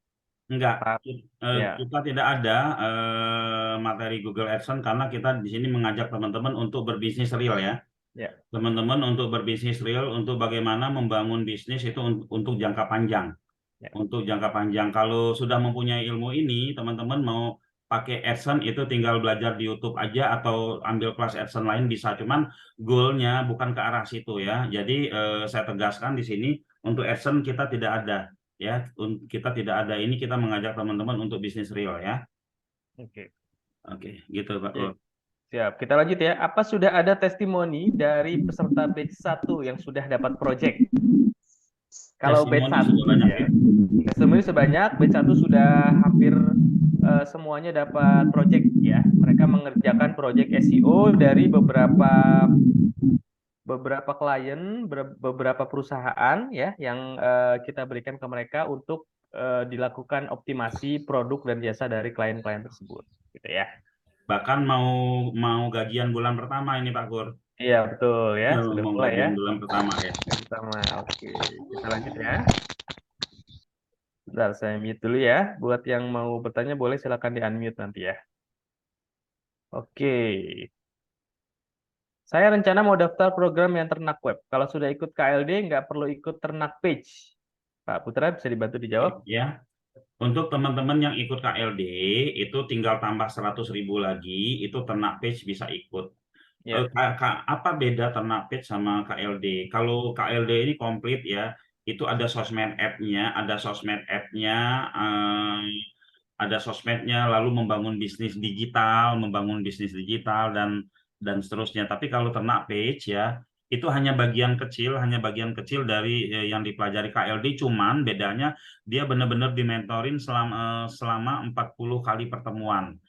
Enggak, Pak, ya, kita tidak ada materi Google AdSense karena kita di sini mengajak teman-teman untuk berbisnis real ya. ya, Teman-teman untuk berbisnis real, untuk bagaimana membangun bisnis itu untuk jangka panjang. ya. Untuk jangka panjang. Kalau sudah mempunyai ilmu ini, teman-teman mau pakai AdSense itu tinggal belajar di YouTube aja atau ambil kelas AdSense lain bisa. Cuman goalnya bukan ke arah situ ya. Jadi saya tegaskan di sini untuk AdSense kita tidak ada ya. Kita tidak ada ini, kita mengajak teman-teman untuk bisnis real ya. Oke. Oke, gitu Pak. Oke. Siap, kita lanjut ya. Apa sudah ada testimoni dari peserta batch 1 yang sudah dapat project? Kalau batch Testimoni 1 sudah banyak ya. ya. Testimoni sebanyak, batch 1 sudah hampir semuanya dapat project ya. Mereka mengerjakan project SEO dari beberapa klien, beberapa perusahaan ya yang kita berikan ke mereka untuk dilakukan optimasi produk dan jasa dari klien-klien tersebut, gitu ya. Bahkan mau gajian bulan pertama ini Pak Kur. Iya betul ya, sudah Mau mulai ya. gajian bulan pertama ya. Yang pertama, oke, kita lanjut ya. Bentar, saya mute dulu ya. Buat yang mau bertanya boleh silakan di unmute nanti ya. Oke. Saya rencana mau daftar program yang ternak web. Kalau sudah ikut KLD, nggak perlu ikut ternak page. Pak Putra bisa dibantu dijawab? Ya, untuk teman-teman yang ikut KLD itu tinggal tambah 100.000 lagi, itu ternak page bisa ikut. Ya. Apa beda ternak page sama KLD? Kalau KLD ini komplit ya, itu ada sosmed app-nya, ada sosmednya, lalu membangun bisnis digital dan seterusnya. Tapi kalau ternak page ya, itu hanya bagian kecil dari yang dipelajari KLD, cuman bedanya dia benar-benar dimentorin selama 40 kali pertemuan.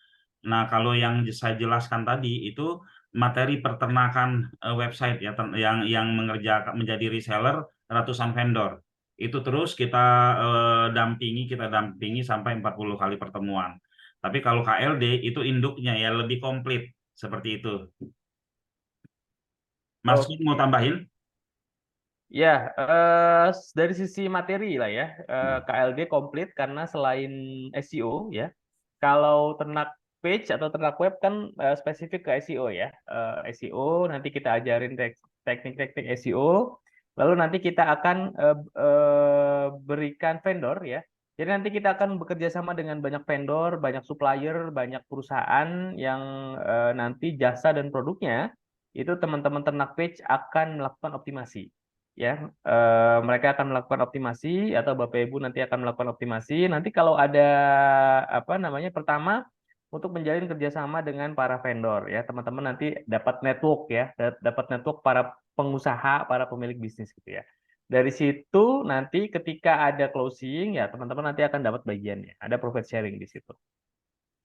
Nah, kalau yang saya jelaskan tadi itu materi peternakan website ya, yang menjadi reseller ratusan vendor. Itu terus kita dampingi sampai 40 kali pertemuan. Tapi kalau KLD itu induknya ya lebih komplit seperti itu. Mas Oke. mau tambahin? Ya, dari sisi materi lah ya, KLD komplit karena selain SEO ya, kalau ternak page atau ternak web kan spesifik ke SEO ya. SEO nanti kita ajarin teknik-teknik SEO, lalu nanti kita akan berikan vendor ya. Jadi nanti kita akan bekerja sama dengan banyak vendor, banyak supplier, banyak perusahaan yang nanti jasa dan produknya itu teman-teman ternak page akan melakukan optimasi. Ya, mereka akan melakukan optimasi atau Bapak Ibu nanti akan melakukan optimasi. Nanti kalau ada apa namanya, pertama untuk menjalin kerjasama dengan para vendor ya, teman-teman nanti dapat network ya, dapat network para pengusaha, para pemilik bisnis gitu ya. Dari situ nanti ketika ada closing ya teman-teman nanti akan dapat bagiannya, ada profit sharing di situ.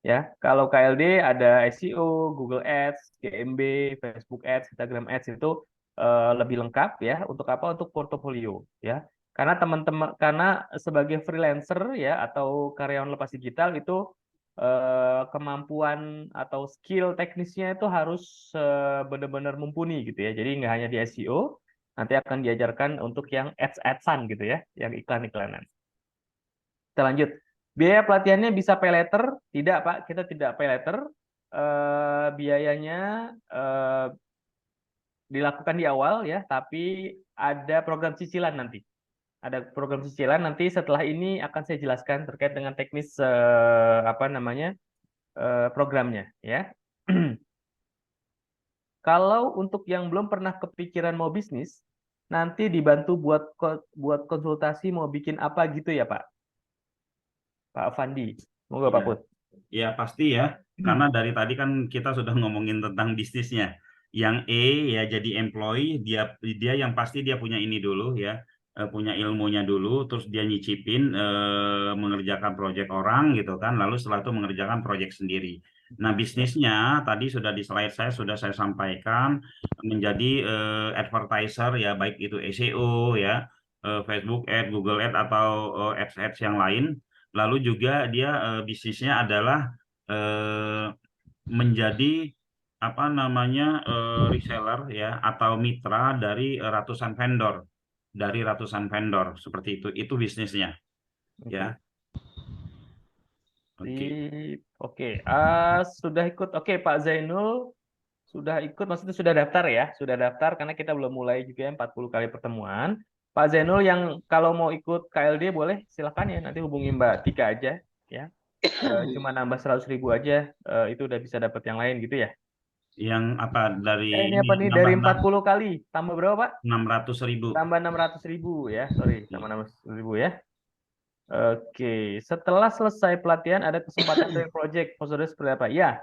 Ya, kalau KLD ada SEO, Google Ads, GMB, Facebook Ads, Instagram Ads itu lebih lengkap ya. Untuk apa? Untuk portofolio ya. Karena sebagai freelancer ya atau karyawan lepas digital itu kemampuan atau skill teknisnya itu harus benar-benar mumpuni gitu ya. Jadi nggak hanya di SEO, nanti akan diajarkan untuk yang ads-adsan gitu ya, yang iklan-iklanan. Kita lanjut. Biaya pelatihannya bisa pay later? Tidak, Pak. Kita tidak pay later. Biayanya dilakukan di awal ya, tapi ada program cicilan nanti. Ada program cicilan nanti setelah ini akan saya jelaskan terkait dengan teknis apa namanya programnya ya. Kalau untuk yang belum pernah kepikiran mau bisnis, nanti dibantu buat konsultasi mau bikin apa gitu ya Pak? Pak Fandi, moga Pak Ya. Put. Ya pasti ya. karena dari tadi kan kita sudah ngomongin tentang bisnisnya. Yang E ya jadi employee, dia yang pasti dia punya ini dulu ya, punya ilmunya dulu, terus dia nyicipin mengerjakan proyek orang gitu kan, lalu setelah itu mengerjakan proyek sendiri. Nah, bisnisnya tadi sudah di slide saya sampaikan menjadi advertiser ya, baik itu SEO ya, Facebook Ad, Google Ad atau ads yang lain. Lalu juga dia bisnisnya adalah menjadi apa namanya reseller ya atau mitra dari ratusan vendor seperti itu bisnisnya ya. Oke. Oke, sudah ikut. Oke, Pak Zainul sudah ikut, maksudnya sudah daftar ya, sudah daftar karena kita belum mulai juga ya 40 kali pertemuan. Pak Zainul yang kalau mau ikut KLD boleh silakan ya, nanti hubungi Mbak Tika aja ya. Cuma nambah 100.000 aja, itu udah bisa dapat yang lain gitu ya. Yang apa dari Ini apa nih dari 40 kali tambah berapa Pak? 600.000. Tambah 600.000 ya, sorry, tambah 600.000 ya. Oke, setelah selesai pelatihan ada kesempatan dari project, maksudnya seperti apa? Ya,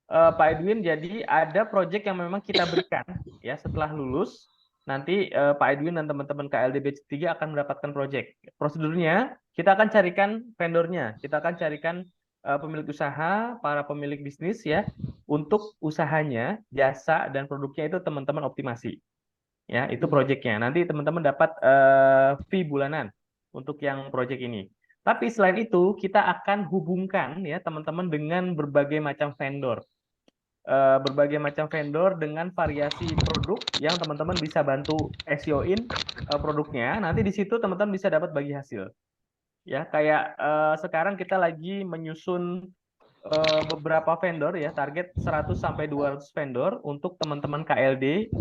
Pak Edwin, jadi ada project yang memang kita berikan ya setelah lulus. Nanti Pak Edwin dan teman-teman KLD Batch 3 akan mendapatkan project. Prosedurnya, kita akan carikan vendornya, kita akan carikan pemilik usaha, para pemilik bisnis ya, untuk usahanya, jasa dan produknya itu teman-teman optimasi. Ya, itu projectnya. Nanti teman-teman dapat fee bulanan untuk yang project ini. Tapi selain itu, kita akan hubungkan ya teman-teman dengan berbagai macam vendor. Berbagai macam vendor dengan variasi produk yang teman-teman bisa bantu SEO-in produknya. Nanti di situ teman-teman bisa dapat bagi hasil. Ya, kayak sekarang kita lagi menyusun beberapa vendor ya, target 100 sampai 200 vendor untuk teman-teman KLD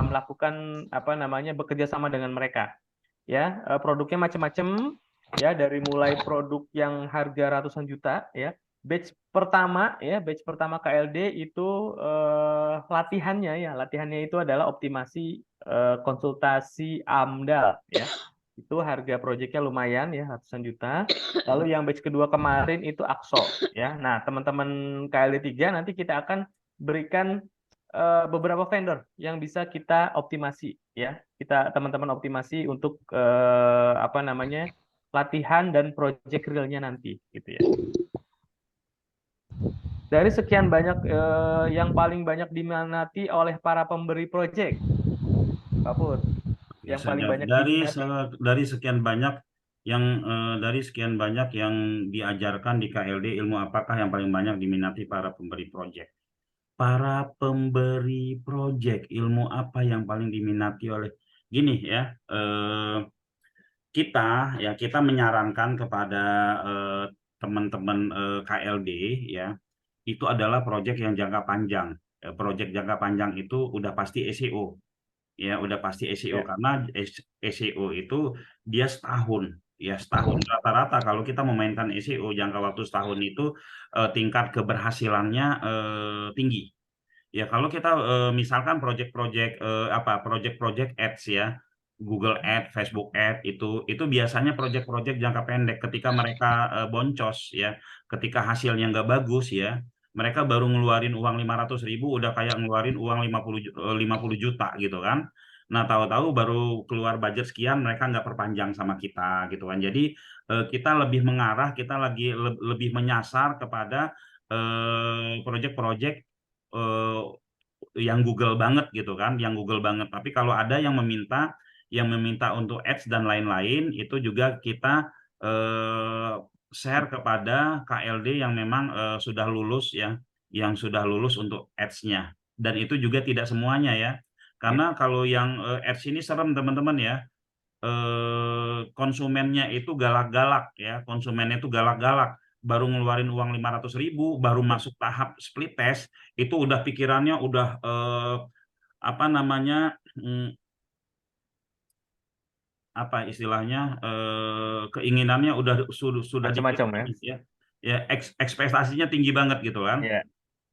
melakukan apa namanya bekerja sama dengan mereka. Ya, produknya macam-macam ya, dari mulai produk yang harga ratusan juta ya. Batch pertama KLD itu latihannya itu adalah optimasi konsultasi AMDAL ya. Itu harga proyeknya lumayan ya, ratusan juta. Lalu yang batch kedua kemarin itu AXO ya. Nah, teman-teman KLD 3 nanti kita akan berikan beberapa vendor yang bisa kita optimasi ya. Kita teman-teman optimasi untuk apa namanya? Latihan dan project realnya nanti gitu ya. Dari sekian banyak yang paling banyak diminati oleh para pemberi project, Pak Put, yang paling banyak diminati. Dari sekian banyak yang diajarkan di KLD, ilmu apakah yang paling banyak diminati para pemberi proyek? Para pemberi proyek, ilmu apa yang paling diminati oleh gini ya, kita menyarankan kepada teman-teman KLD ya, itu adalah proyek yang jangka panjang. Proyek jangka panjang itu udah pasti SEO. Ya, udah pasti SEO karena SEO itu dia setahun. Ya, setahun rata-rata kalau kita memainkan SEO jangka waktu setahun itu tingkat keberhasilannya tinggi. Ya, kalau kita misalkan proyek-proyek proyek-proyek ads ya, Google Ad, Facebook Ad itu biasanya proyek-proyek jangka pendek ketika mereka boncos ya, ketika hasilnya nggak bagus ya, mereka baru ngeluarin uang 500.000 udah kayak ngeluarin uang 50 juta gitu kan. Nah, tahu-tahu baru keluar budget sekian mereka nggak perpanjang sama kita gitu kan. Jadi kita lebih mengarah, kita lebih menyasar kepada proyek-proyek yang Google banget gitu kan, yang Google banget. Tapi kalau ada yang meminta untuk ads dan lain-lain, itu juga kita share kepada KLD yang memang sudah lulus ya, yang sudah lulus untuk ads-nya. Dan itu juga tidak semuanya ya, karena kalau yang ads ini serem teman-teman ya. Konsumennya itu galak-galak ya, baru ngeluarin uang 500.000, baru masuk tahap split test itu udah pikirannya udah apa namanya apa istilahnya keinginannya sudah Macam-macam ya, ekspektasinya tinggi banget gitu kan.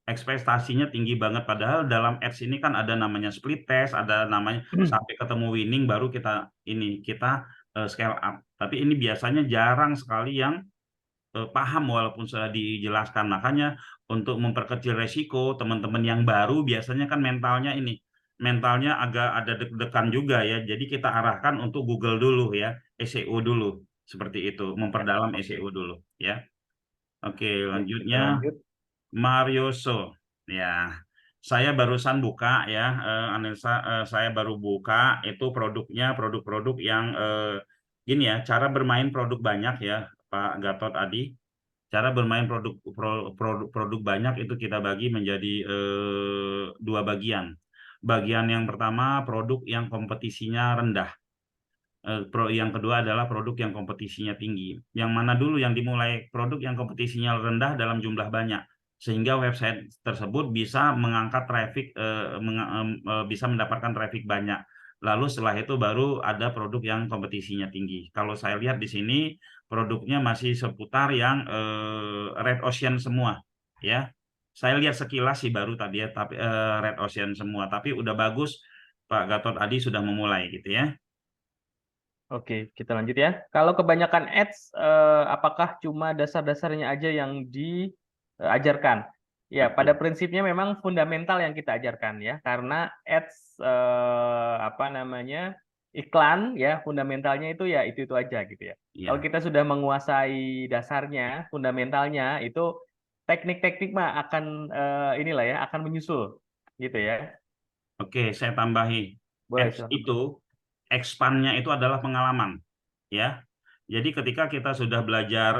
Ekspektasinya tinggi banget, padahal dalam ads ini kan ada namanya split test, ada namanya sampai ketemu winning baru kita scale up. Tapi ini biasanya jarang sekali yang paham walaupun sudah dijelaskan. Makanya untuk memperkecil resiko teman-teman yang baru biasanya kan mentalnya agak ada deg-degan juga ya. Jadi kita arahkan untuk Google dulu ya, SEO dulu seperti itu, memperdalam SEO dulu ya. Oke, Oke, kita lanjutnya lanjut. Marioso. Ya, saya barusan buka ya, saya baru buka itu produk-produk yang gini ya, cara bermain produk banyak ya, Pak Gatot Adi. Cara bermain produk banyak itu kita bagi menjadi dua bagian. Bagian yang pertama produk yang kompetisinya rendah. Yang kedua adalah produk yang kompetisinya tinggi. Yang mana dulu yang dimulai produk yang kompetisinya rendah dalam jumlah banyak, sehingga website tersebut bisa mengangkat traffic, bisa mendapatkan traffic banyak. Lalu setelah itu baru ada produk yang kompetisinya tinggi. Kalau saya lihat di sini produknya masih seputar yang Red Ocean semua, ya. Saya lihat sekilas sih baru tadi ya, tapi Red Ocean semua. Tapi udah bagus, Pak Gatot Adi sudah memulai gitu ya. Oke, kita lanjut ya. Kalau kebanyakan ads, apakah cuma dasar-dasarnya aja yang diajarkan? Ya, pada Betul. prinsipnya memang fundamental yang kita ajarkan ya, karena ads apa namanya iklan ya fundamentalnya itu ya itu aja gitu ya. Kalau Iya. kita sudah menguasai dasarnya, fundamentalnya itu teknik-teknik mah akan inilah ya akan menyusul gitu ya. Oke, saya tambahi. Boleh Apps silakan. itu, expand-nya itu adalah pengalaman, ya. Jadi ketika kita sudah belajar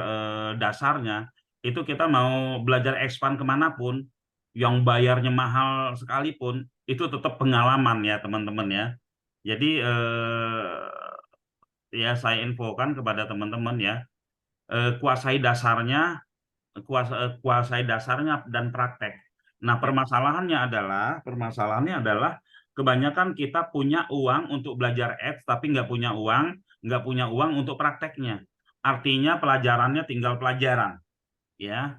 dasarnya, itu kita mau belajar expand kemanapun, yang bayarnya mahal sekalipun, itu tetap pengalaman ya teman-teman ya. Jadi ya saya infokan kepada teman-teman ya, kuasai dasarnya, kuasai dasarnya dan praktek. Nah, Ya. permasalahannya adalah kebanyakan kita punya uang untuk belajar ads, tapi nggak punya uang untuk prakteknya. Artinya pelajarannya tinggal pelajaran, ya.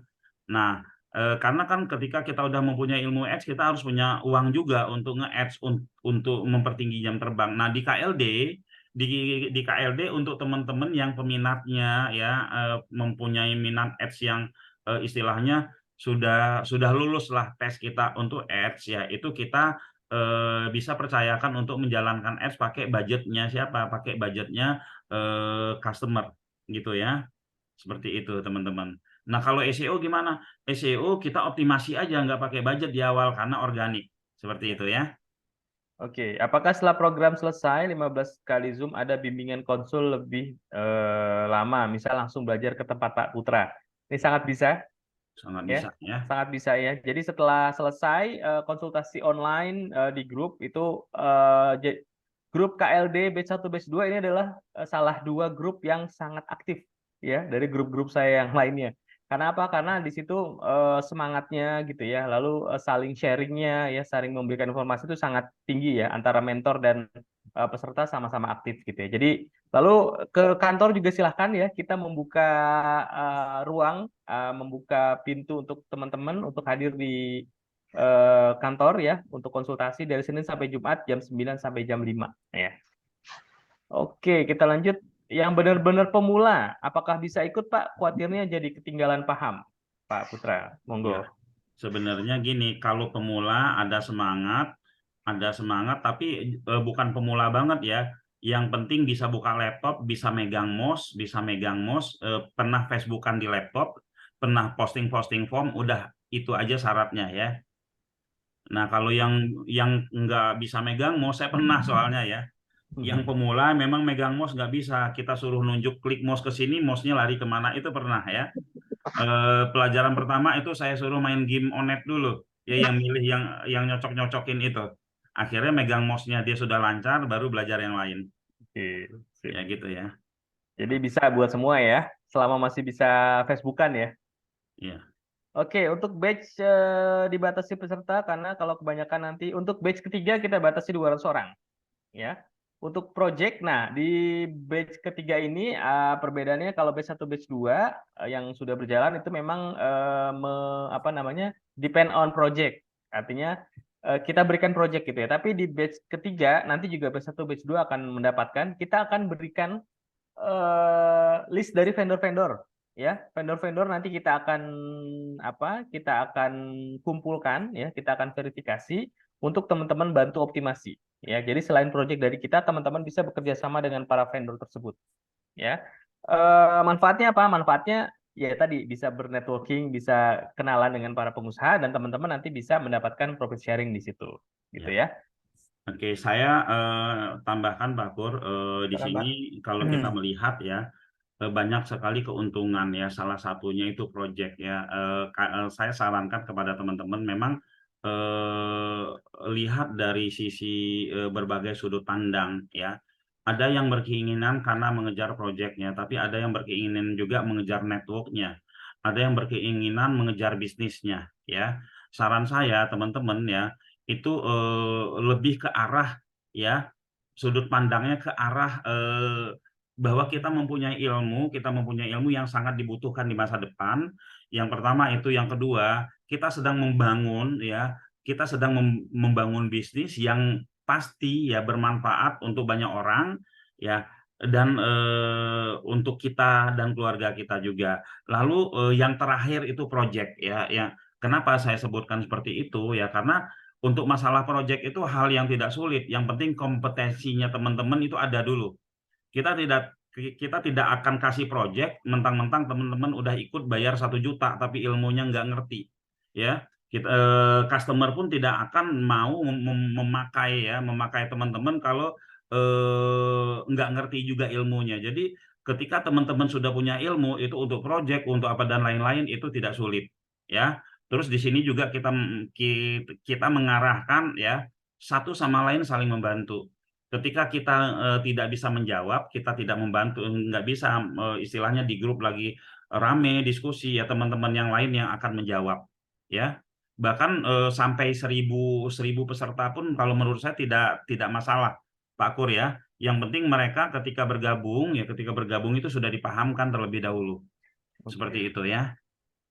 Nah, karena kan ketika kita udah mempunyai ilmu ads, kita harus punya uang juga untuk nge-ads untuk mempertinggi jam terbang. Nah, di KLD untuk teman-teman yang peminatnya ya mempunyai minat ads yang istilahnya sudah lulus lah tes kita untuk ads ya, itu kita bisa percayakan untuk menjalankan ads pakai budgetnya siapa? Pakai budgetnya customer gitu ya. Seperti itu teman-teman. Nah, kalau SEO gimana? SEO kita optimasi aja, nggak pakai budget di awal karena organik. Seperti itu ya. Oke, apakah setelah program selesai 15 kali Zoom ada bimbingan konsul lebih lama, misal langsung belajar ke tempat Pak Putra? Ini sangat bisa, Sangat ya, bisa ya. sangat bisa ya. Jadi setelah selesai konsultasi online di grup itu grup KLD batch 1 batch 2 ini adalah salah dua grup yang sangat aktif ya dari grup-grup saya yang lainnya. Karena apa? Karena di situ semangatnya gitu ya, lalu saling sharingnya ya, saling memberikan informasi itu sangat tinggi ya antara mentor dan peserta sama-sama aktif gitu ya. Jadi lalu ke kantor juga silahkan ya, kita membuka ruang, membuka pintu untuk teman-teman untuk hadir di kantor ya untuk konsultasi dari Senin sampai Jumat jam 9 sampai jam 5 ya. Oke, kita lanjut. Yang benar-benar pemula, apakah bisa ikut Pak? Khawatirnya jadi ketinggalan paham. Pak Putra, Ya, monggo. sebenarnya gini, kalau pemula ada semangat, tapi bukan pemula banget ya. Yang penting bisa buka laptop, bisa megang mouse, pernah Facebookan di laptop, pernah posting-posting form, udah itu aja syaratnya ya. Nah, kalau yang nggak bisa megang mouse, saya pernah soalnya ya. Yang pemula memang megang mouse nggak bisa. Kita suruh nunjuk klik mouse ke sini, mouse-nya lari kemana, itu pernah ya. Pelajaran pertama itu saya suruh main game Onet dulu. Ya, yang milih yang nyocok-nyocokin itu. Akhirnya megang mouse-nya dia sudah lancar, baru belajar yang lain. Oke, sip. Ya gitu ya. Jadi bisa buat semua ya, selama masih bisa Facebookan ya. Ya. Oke, untuk batch dibatasi peserta karena kalau kebanyakan nanti untuk batch ketiga kita batasi 200 orang ya. Untuk project, nah di batch ketiga ini perbedaannya kalau batch 1 batch 2 yang sudah berjalan itu memang apa namanya depend on project. Artinya kita berikan project gitu ya. Tapi di batch ketiga nanti juga batch 1 batch 2 akan mendapatkan, kita akan berikan list dari vendor-vendor ya, vendor-vendor nanti kita akan kita akan kumpulkan ya, kita akan verifikasi untuk teman-teman bantu optimasi ya. Jadi selain project dari kita, teman-teman bisa bekerja sama dengan para vendor tersebut ya. Manfaatnya apa? Manfaatnya ya tadi bisa bernetworking, bisa kenalan dengan para pengusaha, dan teman-teman nanti bisa mendapatkan profit sharing di situ gitu Ya. ya. Oke, saya tambahkan Pak Pur, di Silakan, Pak. sini kalau kita melihat ya, banyak sekali keuntungan ya. Salah satunya itu project ya. Saya sarankan kepada teman-teman memang lihat dari sisi berbagai sudut pandang ya. Ada yang berkeinginan karena mengejar projectnya, tapi ada yang berkeinginan juga mengejar networknya. Ada yang berkeinginan mengejar bisnisnya ya. Saran saya teman-teman ya, itu lebih ke arah ya, sudut pandangnya ke arah bahwa kita mempunyai ilmu yang sangat dibutuhkan di masa depan. Yang pertama itu, yang kedua, kita sedang membangun ya, kita sedang membangun bisnis yang pasti ya bermanfaat untuk banyak orang ya, dan untuk kita dan keluarga kita juga. Lalu yang terakhir itu project ya, ya. Kenapa saya sebutkan seperti itu ya? Karena untuk masalah project itu hal yang tidak sulit. Yang penting kompetensinya teman-teman itu ada dulu. Kita tidak akan kasih project mentang-mentang teman-teman udah ikut bayar 1 juta tapi ilmunya nggak ngerti ya. Customer pun tidak akan mau memakai teman-teman kalau nggak ngerti juga ilmunya. Jadi ketika teman-teman sudah punya ilmu itu untuk project, untuk apa dan lain-lain, itu tidak sulit ya. Terus di sini juga kita mengarahkan ya, satu sama lain saling membantu. Ketika kita tidak bisa menjawab, kita tidak membantu, nggak bisa istilahnya di grup lagi rame diskusi ya, teman-teman yang lain yang akan menjawab ya. Bahkan sampai 1000 peserta pun kalau menurut saya tidak masalah Pak Kur ya. Yang penting mereka ketika bergabung itu sudah dipahamkan terlebih dahulu. Seperti Oke. itu ya.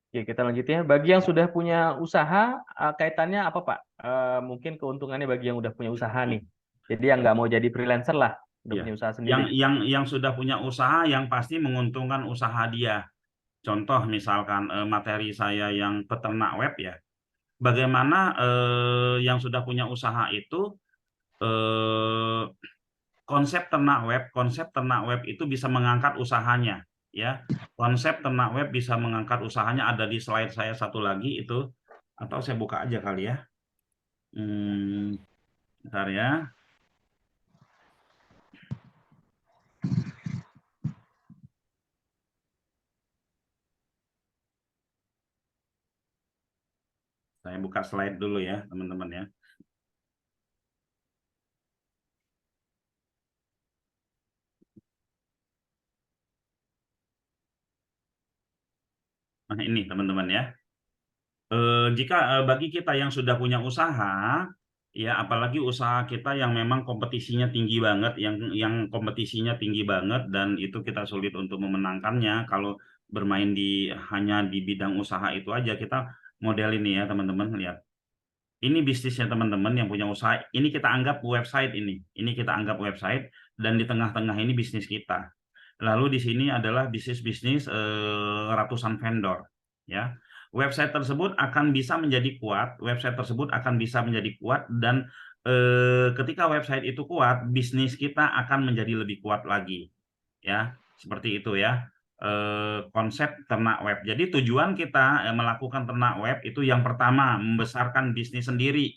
Oke, kita lanjut ya. Bagi yang sudah punya usaha, kaitannya apa, Pak? Mungkin keuntungannya bagi yang udah punya usaha nih. Jadi yang nggak mau jadi freelancer lah, udah Ya. punya usaha Yang sendiri. yang sudah punya usaha yang pasti menguntungkan usaha dia. Contoh misalkan materi saya yang peternak web ya. Bagaimana yang sudah punya usaha itu eh, konsep ternak web itu bisa mengangkat usahanya ya. Konsep ternak web bisa mengangkat usahanya, ada di slide saya satu lagi itu, atau saya buka aja kali ya. Bentar ya. Saya buka slide dulu ya, teman-teman ya. Nah, ini teman-teman ya. Jika bagi kita yang sudah punya usaha, ya apalagi usaha kita yang memang kompetisinya tinggi banget, yang kompetisinya tinggi banget dan itu kita sulit untuk memenangkannya kalau bermain hanya di bidang usaha itu aja. Kita model ini ya teman-teman, lihat. Ini bisnisnya teman-teman yang punya usaha. Ini kita anggap website ini. Ini kita anggap website dan di tengah-tengah ini bisnis kita. Lalu di sini adalah bisnis-bisnis ratusan vendor ya. Website tersebut akan bisa menjadi kuat, dan ketika website itu kuat, bisnis kita akan menjadi lebih kuat lagi ya. Seperti itu ya. Konsep ternak web. Jadi tujuan kita melakukan ternak web itu yang pertama membesarkan bisnis sendiri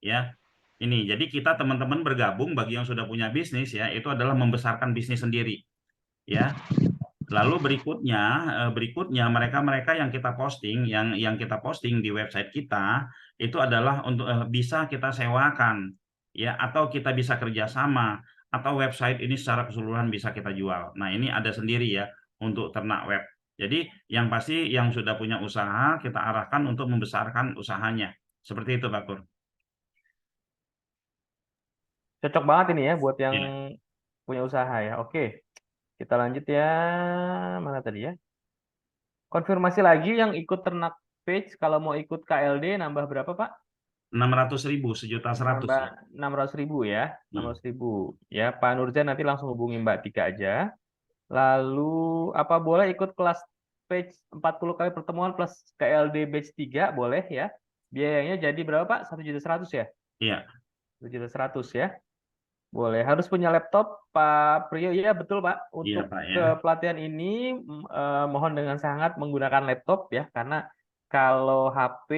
ya. Ini jadi kita teman-teman bergabung, bagi yang sudah punya bisnis ya, itu adalah membesarkan bisnis sendiri ya. Lalu berikutnya mereka yang kita posting, yang kita posting di website kita itu adalah untuk bisa kita sewakan ya, atau kita bisa kerjasama, atau website ini secara keseluruhan bisa kita jual. Nah, ini ada sendiri ya untuk ternak web. Jadi yang pasti yang sudah punya usaha kita arahkan untuk membesarkan usahanya. Seperti itu Pak Kur. Cocok banget ini ya buat yang Ya. punya usaha ya. Oke, kita lanjut ya. Mana tadi ya? Konfirmasi lagi yang ikut ternak page, kalau mau ikut KLD nambah berapa, Pak? 600.000, 1.100.000 Nambah ya. 600.000 ya. Hmm. 600.000 ya. Pak Nurjan nanti langsung hubungi Mbak Tika aja. Lalu apa boleh ikut kelas page 40 kali pertemuan plus KLD batch 3 boleh ya. Biayanya jadi berapa Pak? 1.100.000 ya? Iya. 1.100.000 ya. Boleh. Harus punya laptop Pak Priyo. Ya betul Pak. Iya, Untuk Pak, ya. ke pelatihan ini mohon dengan sangat menggunakan laptop ya, karena kalau HP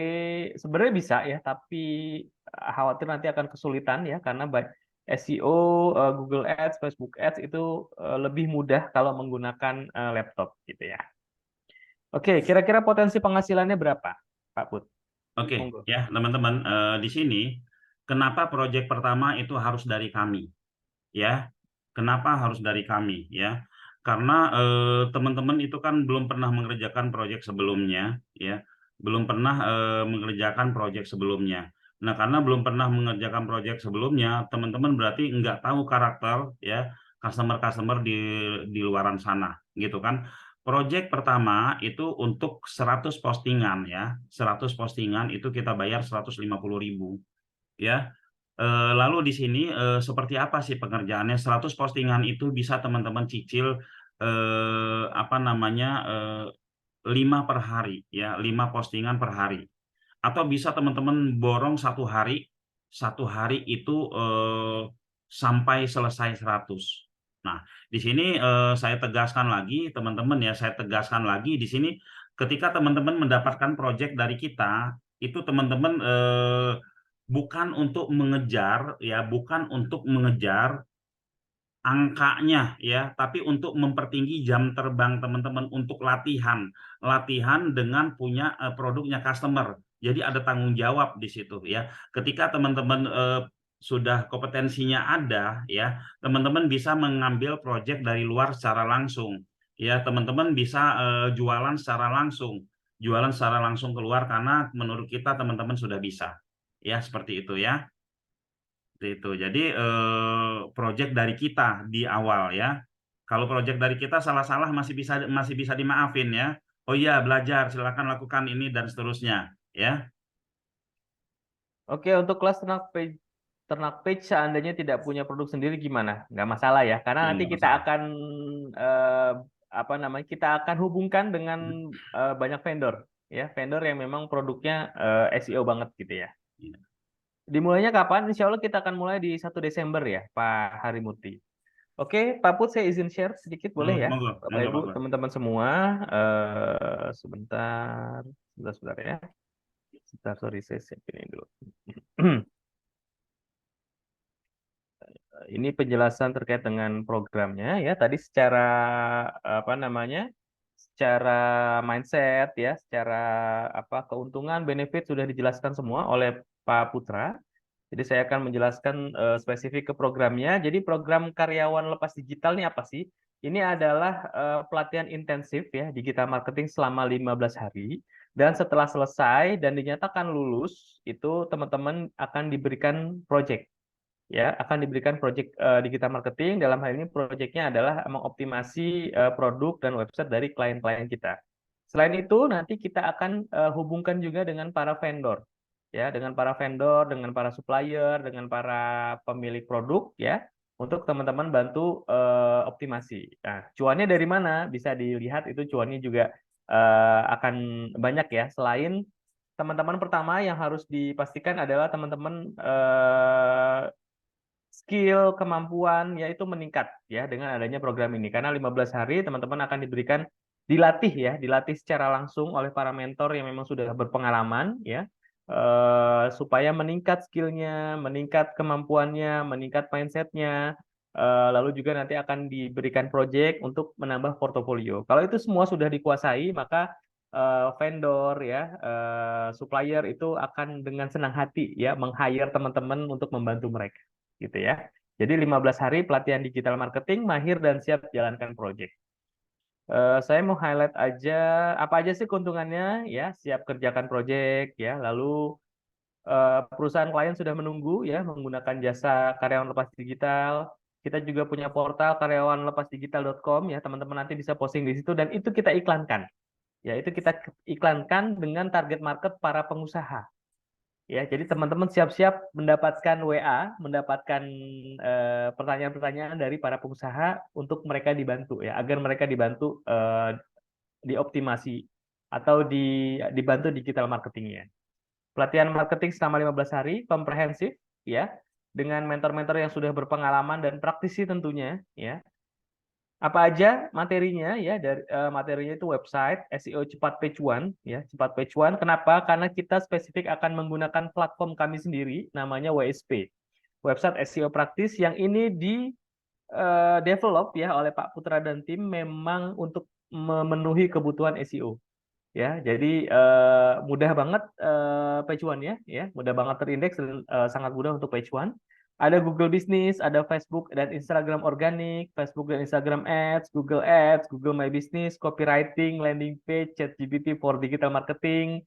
sebenarnya bisa ya, tapi khawatir nanti akan kesulitan ya, karena SEO, Google Ads, Facebook Ads itu lebih mudah kalau menggunakan laptop gitu ya. Oke, kira-kira potensi penghasilannya berapa, Pak Put? Oke, Monggo. ya teman-teman, di sini kenapa proyek pertama itu harus dari kami, ya? Kenapa harus dari kami, ya? Karena teman-teman itu kan belum pernah mengerjakan proyek sebelumnya, ya, belum pernah mengerjakan proyek sebelumnya. Nah, karena belum pernah mengerjakan proyek sebelumnya, teman-teman berarti nggak tahu karakter, ya, customer-customer di luaran sana, gitu kan? Proyek pertama itu untuk 100 postingan, ya, 100 postingan itu kita bayar 150.000, ya. Lalu di sini seperti apa sih pengerjaannya? 100 postingan itu bisa teman-teman cicil apa namanya 5 per hari, ya, 5 postingan per hari. Atau bisa teman-teman borong satu hari itu sampai selesai 100. Nah, di sini saya tegaskan lagi teman-teman, ya, saya tegaskan lagi di sini ketika teman-teman mendapatkan proyek dari kita, itu teman-teman bukan untuk mengejar, ya, bukan untuk mengejar angkanya, ya, tapi untuk mempertinggi jam terbang teman-teman untuk latihan dengan punya produknya customer. Jadi ada tanggung jawab di situ, ya. Ketika teman-teman sudah kompetensinya ada, ya, teman-teman bisa mengambil proyek dari luar secara langsung, ya. Teman-teman bisa jualan secara langsung keluar karena menurut kita teman-teman sudah bisa, ya, seperti itu, ya. Itu. Jadi proyek dari kita di awal, ya. Kalau proyek dari kita salah-salah masih bisa dimaafin, ya. Oh iya, belajar, silakan lakukan ini dan seterusnya, ya. Oke, untuk kelas ternak page seandainya tidak punya produk sendiri gimana? Nggak masalah ya, karena Ya, nanti nggak kita masalah. akan apa namanya? Kita akan hubungkan dengan banyak vendor, ya, vendor yang memang produknya SEO banget gitu ya. Ya. Dimulainya kapan? Insya Allah kita akan mulai di 1 Desember ya, Pak Harimurti. Oke, Pak Put, saya izin share sedikit boleh ya, Monggo, Bapak monggo, Ibu, Pak Pur. teman-teman semua. Sebentar ya. Sebentar, sorry, saya siapin ini dulu. Ini penjelasan terkait dengan programnya ya. Tadi secara apa namanya? Secara mindset ya, secara apa keuntungan, benefit sudah dijelaskan semua oleh Pak Putra. Jadi saya akan menjelaskan spesifik ke programnya. Jadi program karyawan lepas digital ini apa sih? Ini adalah pelatihan intensif ya, digital marketing selama 15 hari. Dan setelah selesai dan dinyatakan lulus, itu teman-teman akan diberikan project. Ya, akan diberikan project digital marketing. Dalam hal ini projectnya adalah mengoptimasi produk dan website dari klien-klien kita. Selain itu, nanti kita akan hubungkan juga dengan para vendor, ya, dengan para vendor, dengan para supplier, dengan para pemilik produk, ya, untuk teman-teman bantu optimasi. Nah, cuannya dari mana? Bisa dilihat itu cuannya juga akan banyak ya. Selain teman-teman pertama yang harus dipastikan adalah teman-teman skill, kemampuan yaitu meningkat ya dengan adanya program ini. Karena 15 hari teman-teman akan dilatih ya, dilatih secara langsung oleh para mentor yang memang sudah berpengalaman ya, supaya meningkat skillnya, meningkat kemampuannya, meningkat mindsetnya, lalu juga nanti akan diberikan project untuk menambah portofolio. Kalau itu semua sudah dikuasai, maka vendor ya, supplier itu akan dengan senang hati ya meng-hire teman-teman untuk membantu mereka gitu ya. Jadi 15 hari pelatihan digital marketing, mahir dan siap jalankan project. Saya mau highlight aja apa aja sih keuntungannya ya, siap kerjakan project ya. Lalu perusahaan klien sudah menunggu ya menggunakan jasa karyawan lepas digital. Kita juga punya portal karyawanlepasdigital.com ya, teman-teman nanti bisa posting di situ dan itu kita iklankan. Ya, itu kita iklankan dengan target market para pengusaha. Ya, jadi teman-teman siap-siap mendapatkan WA, mendapatkan pertanyaan-pertanyaan dari para pengusaha untuk mereka dibantu ya, agar mereka dibantu dioptimasi atau dibantu digital marketingnya. Pelatihan marketing selama 15 hari, komprehensif, ya, dengan mentor-mentor yang sudah berpengalaman dan praktisi tentunya, ya. Apa aja materinya ya dari materinya itu website SEO cepat page one ya, cepat page one. Kenapa? Karena kita spesifik akan menggunakan platform kami sendiri namanya WSP. Website SEO praktis yang ini di develop ya oleh Pak Putra dan tim memang untuk memenuhi kebutuhan SEO. Ya, jadi mudah banget page one ya, mudah banget terindeks dan sangat mudah untuk page one. Ada Google Business, ada Facebook dan Instagram organik, Facebook dan Instagram Ads, Google My Business, copywriting, landing page, ChatGPT for digital marketing,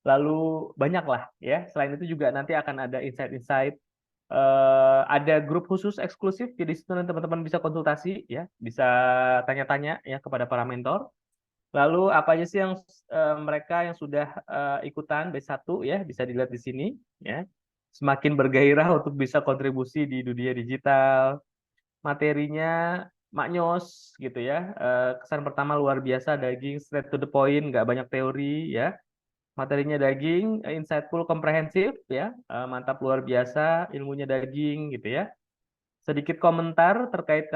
lalu banyak lah ya. Selain itu juga nanti akan ada insight-insight, ada grup khusus eksklusif, jadi situ teman-teman bisa konsultasi ya, bisa tanya-tanya ya kepada para mentor. Lalu apa aja sih yang mereka yang sudah ikutan B1 ya, bisa dilihat di sini ya. Semakin bergairah untuk bisa kontribusi di dunia digital. Materinya maknyos gitu ya. Kesan pertama luar biasa, daging, straight to the point, nggak banyak teori ya. Materinya daging, insightful, komprehensif ya. Mantap luar biasa, ilmunya daging gitu ya. Sedikit komentar terkait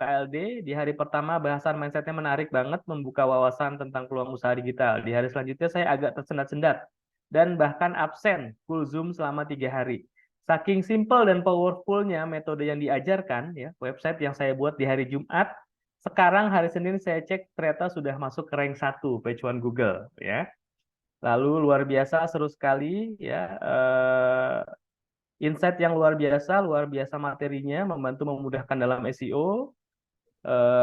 KLD. Di hari pertama bahasan mindsetnya menarik banget, membuka wawasan tentang peluang usaha digital. Di hari selanjutnya saya agak tersendat-sendat dan bahkan absen full Zoom selama 3 hari. Saking simple dan powerfulnya metode yang diajarkan, ya, website yang saya buat di hari Jumat, sekarang hari Senin saya cek ternyata sudah masuk ke rank 1 page one Google, ya. Lalu luar biasa, seru sekali, ya. Insight yang luar biasa materinya, membantu memudahkan dalam SEO.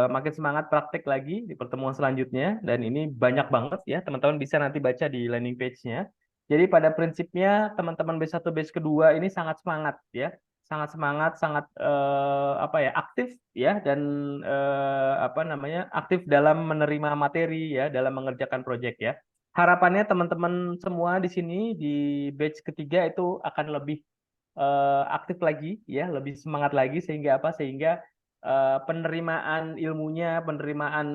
Makin semangat praktek lagi di pertemuan selanjutnya, dan ini banyak banget ya, teman-teman bisa nanti baca di landing page-nya. Jadi pada prinsipnya teman-teman B1 batch kedua ini sangat semangat ya, sangat semangat, sangat apa ya, aktif ya, dan apa namanya, aktif dalam menerima materi ya, dalam mengerjakan proyek ya. Harapannya teman-teman semua di sini di batch ketiga itu akan lebih aktif lagi ya, lebih semangat lagi, sehingga apa, sehingga penerimaan ilmunya, penerimaan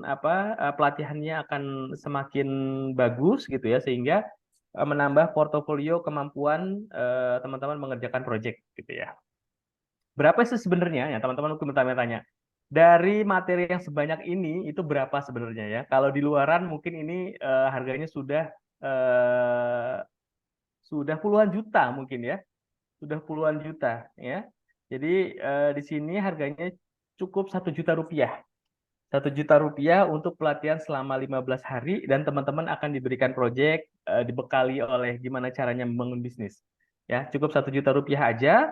apa pelatihannya akan semakin bagus gitu ya, sehingga menambah portofolio kemampuan teman-teman mengerjakan proyek gitu ya. Berapa sih sebenarnya ya teman-teman, mungkin bertanya-tanya, dari materi yang sebanyak ini itu berapa sebenarnya ya? Kalau di luaran mungkin ini harganya sudah puluhan juta mungkin ya, sudah puluhan juta ya. Jadi di sini harganya cukup 1 juta rupiah. 1 juta rupiah untuk pelatihan selama 15 hari, dan teman-teman akan diberikan proyek, dibekali oleh gimana caranya membangun bisnis. Ya, cukup 1 juta rupiah aja.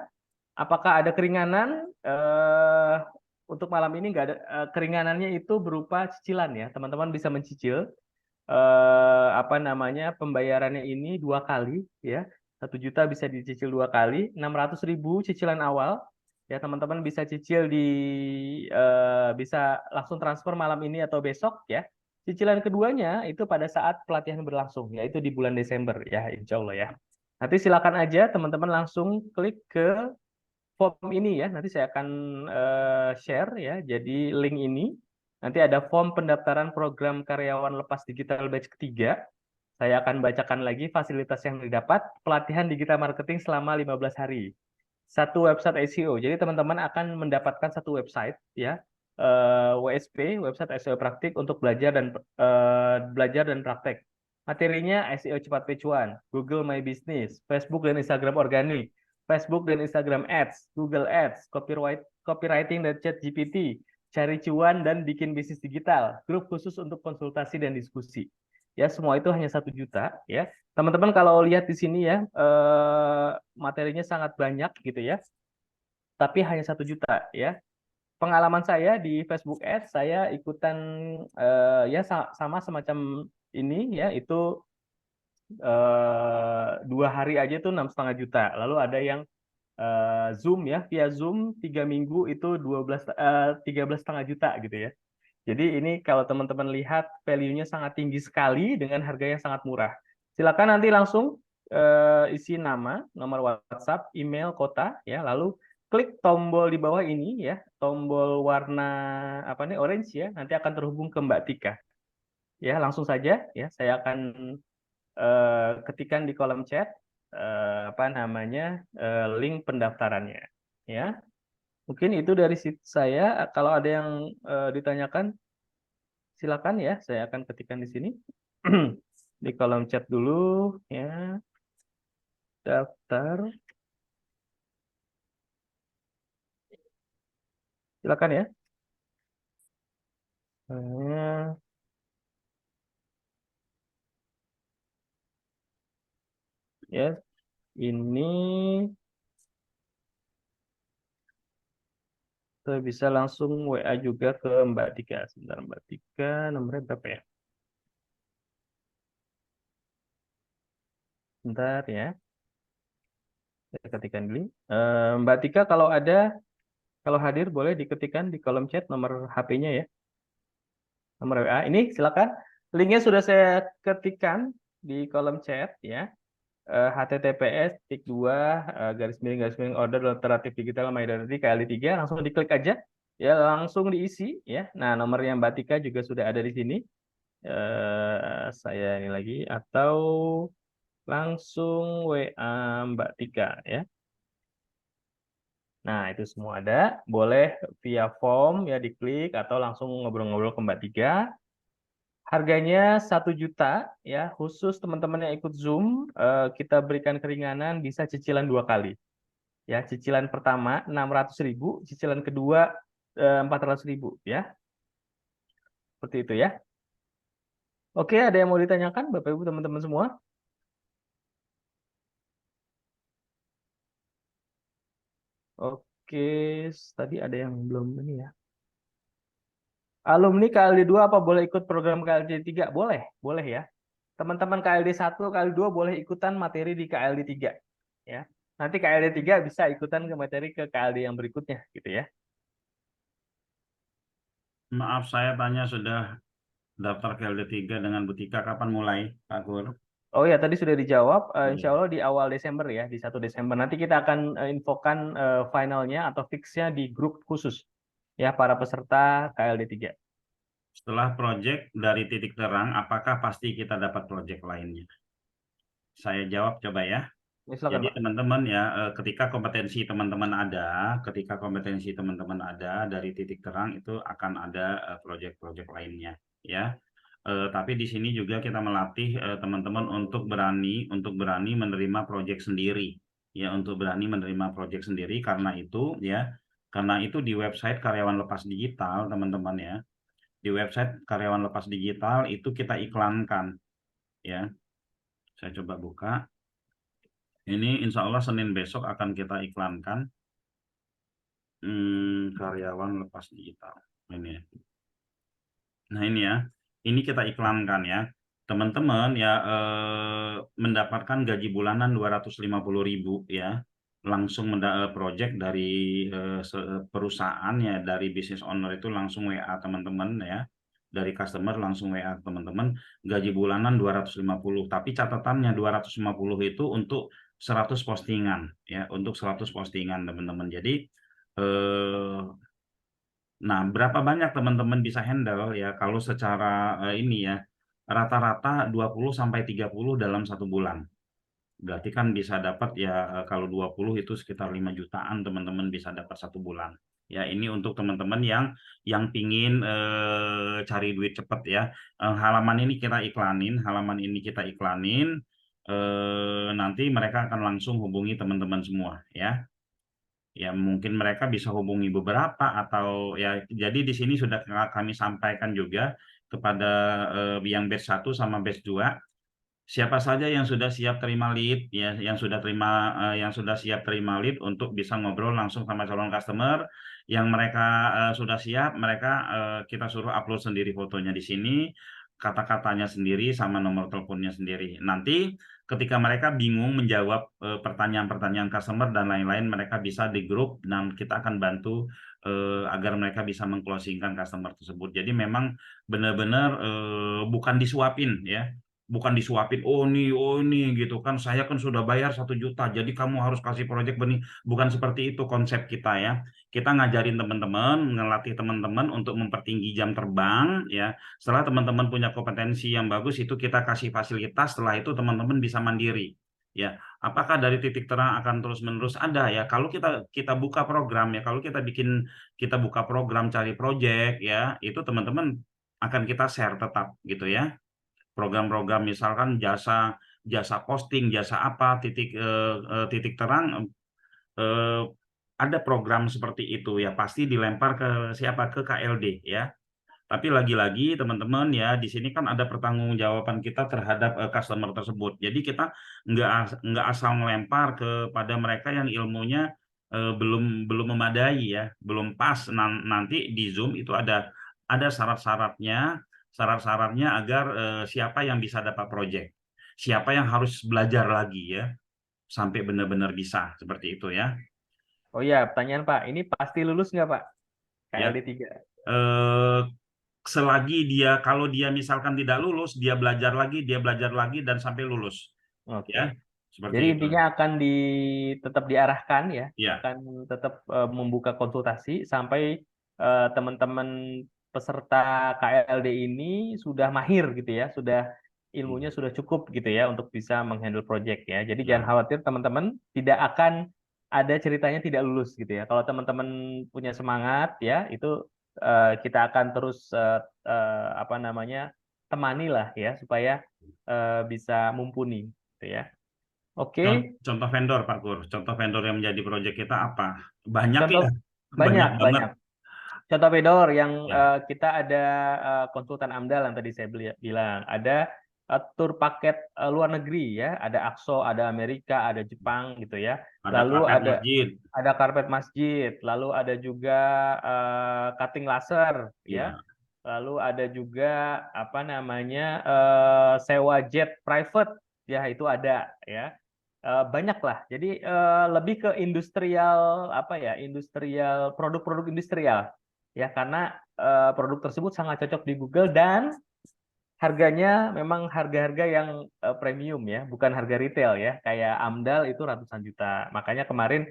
Apakah ada keringanan? Untuk malam ini nggak ada. Keringanannya itu berupa cicilan ya. Teman-teman bisa mencicil apa namanya, pembayarannya ini 2 kali ya. 1 juta bisa dicicil 2 kali, 600.000 cicilan awal ya, teman-teman bisa cicil di bisa langsung transfer malam ini atau besok ya. Cicilan keduanya itu pada saat pelatihan berlangsung, yaitu di bulan Desember ya, insya Allah ya. Nanti silakan aja teman-teman langsung klik ke form ini ya, nanti saya akan share ya, jadi link ini. Nanti ada form pendaftaran program karyawan lepas digital batch ketiga. Saya akan bacakan lagi fasilitas yang didapat, pelatihan digital marketing selama 15 hari. 1 website SEO. Jadi teman-teman akan mendapatkan 1 website ya, WSP, website SEO praktik untuk belajar dan praktek. Materinya SEO cepat page one, Google My Business, Facebook dan Instagram organik, Facebook dan Instagram Ads, Google Ads, copywriting dan ChatGPT, cari cuan dan bikin bisnis digital, grup khusus untuk konsultasi dan diskusi. Ya, semua itu hanya 1 juta ya. Teman-teman kalau lihat di sini ya, materinya sangat banyak gitu ya. Tapi hanya 1 juta ya. Pengalaman saya di Facebook Ads, saya ikutan ya sama semacam ini ya, itu 2 hari aja tuh 6,5 juta. Lalu ada yang Zoom ya, via Zoom 3 minggu itu 13,5 juta gitu ya. Jadi ini kalau teman-teman lihat value-nya sangat tinggi sekali dengan harga yang sangat murah. Silakan nanti langsung isi nama, nomor WhatsApp, email, kota ya, lalu klik tombol di bawah ini ya, tombol warna apa nih, orange ya, nanti akan terhubung ke Mbak Tika. ya langsung saja ya saya akan ketikkan di kolom chat apa namanya link pendaftarannya ya. Mungkin itu dari saya. Kalau ada yang ditanyakan silakan ya, saya akan ketikkan di sini di kolom chat dulu ya, daftar. Silakan ya. Ya, ini saya bisa langsung WA juga ke Mbak Tika. Sebentar, Mbak Tika, nomornya berapa ya? Bentar ya, saya ketikkan dulu. Mbak Tika kalau hadir boleh diketikkan di kolom chat nomor HP-nya ya, nomor WA. Ini silakan. Linknya sudah saya ketikkan di kolom chat ya. https://order alternatif digital MyIdentity KLD3, langsung diklik aja ya, langsung diisi ya. Nah, nomornya Mbak Tika juga sudah ada di sini. Saya ini lagi, atau langsung WA Mbak Tika ya. Nah, itu semua ada. Boleh via form ya diklik, atau langsung ngobrol-ngobrol ke Mbak Tika. Harganya 1 juta ya, khusus teman-teman yang ikut Zoom, kita berikan keringanan, bisa cicilan 2 kali. Ya, cicilan pertama 600.000, cicilan kedua 400.000 ya. Seperti itu ya. Oke, ada yang mau ditanyakan Bapak Ibu teman-teman semua? Oke, tadi ada yang belum ini ya. Alumni KLD 2 apa boleh ikut program KLD 3? Boleh, boleh ya. Teman-teman KLD 1, KLD 2 boleh ikutan materi di KLD 3 ya. Nanti KLD 3 bisa ikutan ke materi ke KLD yang berikutnya gitu ya. Maaf, saya tanya sudah daftar KLD 3 dengan Bu Tika, kapan mulai, Pak Gur? Oh ya, tadi sudah dijawab. Insya Allah di awal Desember ya, di 1 Desember. Nanti kita akan infokan finalnya atau fixnya di grup khusus ya, para peserta KLD 3. Setelah proyek dari titik terang, apakah pasti kita dapat proyek lainnya? Saya jawab coba ya. Ya, silakan, Jadi Pak. teman-teman ya, ketika kompetensi teman-teman ada dari titik terang, itu akan ada proyek-proyek lainnya ya. Tapi di sini juga kita melatih teman-teman untuk berani menerima proyek sendiri ya, untuk berani menerima proyek sendiri. Karena itu di website Karyawan Lepas Digital teman-teman ya, di website Karyawan Lepas Digital itu kita iklankan ya. Saya coba buka. Ini insya Allah Senin besok akan kita iklankan. Karyawan Lepas Digital ini ya. Nah ini ya, ini kita iklankan ya. Teman-teman ya mendapatkan gaji bulanan 250.000 ya. Langsung project dari perusahaan ya, dari business owner itu langsung WA teman-teman ya. Dari customer langsung WA teman-teman, gaji bulanan 250. Tapi catatannya 250 itu untuk 100 postingan ya, untuk 100 postingan teman-teman. Jadi nah, berapa banyak teman-teman bisa handle ya kalau secara ini ya, rata-rata 20-30 dalam 1 bulan. Berarti kan bisa dapat ya, kalau 20 itu sekitar 5 jutaan teman-teman bisa dapat 1 bulan. Ya, ini untuk teman-teman yang pingin cari duit cepat ya. Halaman ini kita iklanin, nanti mereka akan langsung hubungi teman-teman semua ya. Ya, mungkin mereka bisa hubungi beberapa, atau ya, jadi di sini sudah kami sampaikan juga kepada yang batch 1 sama batch 2, siapa saja yang sudah siap terima lead ya, yang sudah siap terima lead untuk bisa ngobrol langsung sama calon customer. Yang mereka sudah siap, mereka kita suruh upload sendiri fotonya di sini, kata-katanya sendiri sama nomor teleponnya sendiri. Nanti ketika mereka bingung menjawab pertanyaan-pertanyaan customer dan lain-lain, mereka bisa di grup dan kita akan bantu agar mereka bisa mengclosingkan customer tersebut. Jadi memang benar-benar bukan disuapin ya, bukan disuapin, oh ini gitu kan, saya kan sudah bayar 1 juta, jadi kamu harus kasih proyek benih. Bukan seperti itu konsep kita ya. Kita ngajarin teman-teman, ngelatih teman-teman untuk mempertinggi jam terbang ya. Setelah teman-teman punya kompetensi yang bagus, itu kita kasih fasilitas, setelah itu teman-teman bisa mandiri. Ya, apakah dari titik terang akan terus-menerus ada ya? Kalau kita buka program ya, kalau kita buka program cari proyek ya, itu teman-teman akan kita share tetap gitu ya. Program-program misalkan jasa posting, jasa apa, titik terang eh, ada program seperti itu ya, pasti dilempar ke siapa, ke KLD ya. Tapi lagi-lagi teman-teman ya, di sini kan ada pertanggungjawaban kita terhadap customer tersebut. Jadi kita nggak asal ngelempar kepada mereka yang ilmunya belum memadai ya, belum pas. Nanti di Zoom itu ada syarat-syaratnya agar siapa yang bisa dapat proyek, siapa yang harus belajar lagi ya, sampai benar-benar bisa seperti itu ya. Oh ya, pertanyaan Pak, ini pasti lulus nggak Pak? Ya, KLD 3. eh, kalau dia misalkan tidak lulus, dia belajar lagi dan sampai lulus ya, Oke. seperti Jadi itu intinya akan tetap diarahkan ya, ya. akan tetap membuka konsultasi sampai teman-teman peserta KLD ini sudah mahir gitu ya, sudah ilmunya sudah cukup gitu ya untuk bisa menghandle project ya. Jadi jangan Ya. khawatir teman-teman, tidak akan ada ceritanya tidak lulus gitu ya. Kalau teman-teman punya semangat ya, itu kita akan terus apa namanya, temani lah ya supaya bisa mumpuni gitu ya. Oke, Contoh vendor Pak Kur, contoh vendor yang menjadi proyek kita apa? Banyak contoh ya, banyak banyak banget banyak. Contoh vendor yang ya. kita ada konsultan AMDAL yang tadi saya bilang, ada tur paket luar negeri ya, ada AXO, ada Amerika, ada Jepang gitu ya. Ada Lalu karpet masjid ada karpet masjid, lalu ada juga cutting laser ya. ya. Lalu ada juga apa namanya sewa jet private ya, itu ada ya. Banyak lah. Jadi lebih ke industrial apa ya? Industrial, produk-produk industrial ya, karena produk tersebut sangat cocok di Google dan harganya memang harga-harga yang premium ya, bukan harga retail ya. Kayak AMDAL itu ratusan juta. Makanya kemarin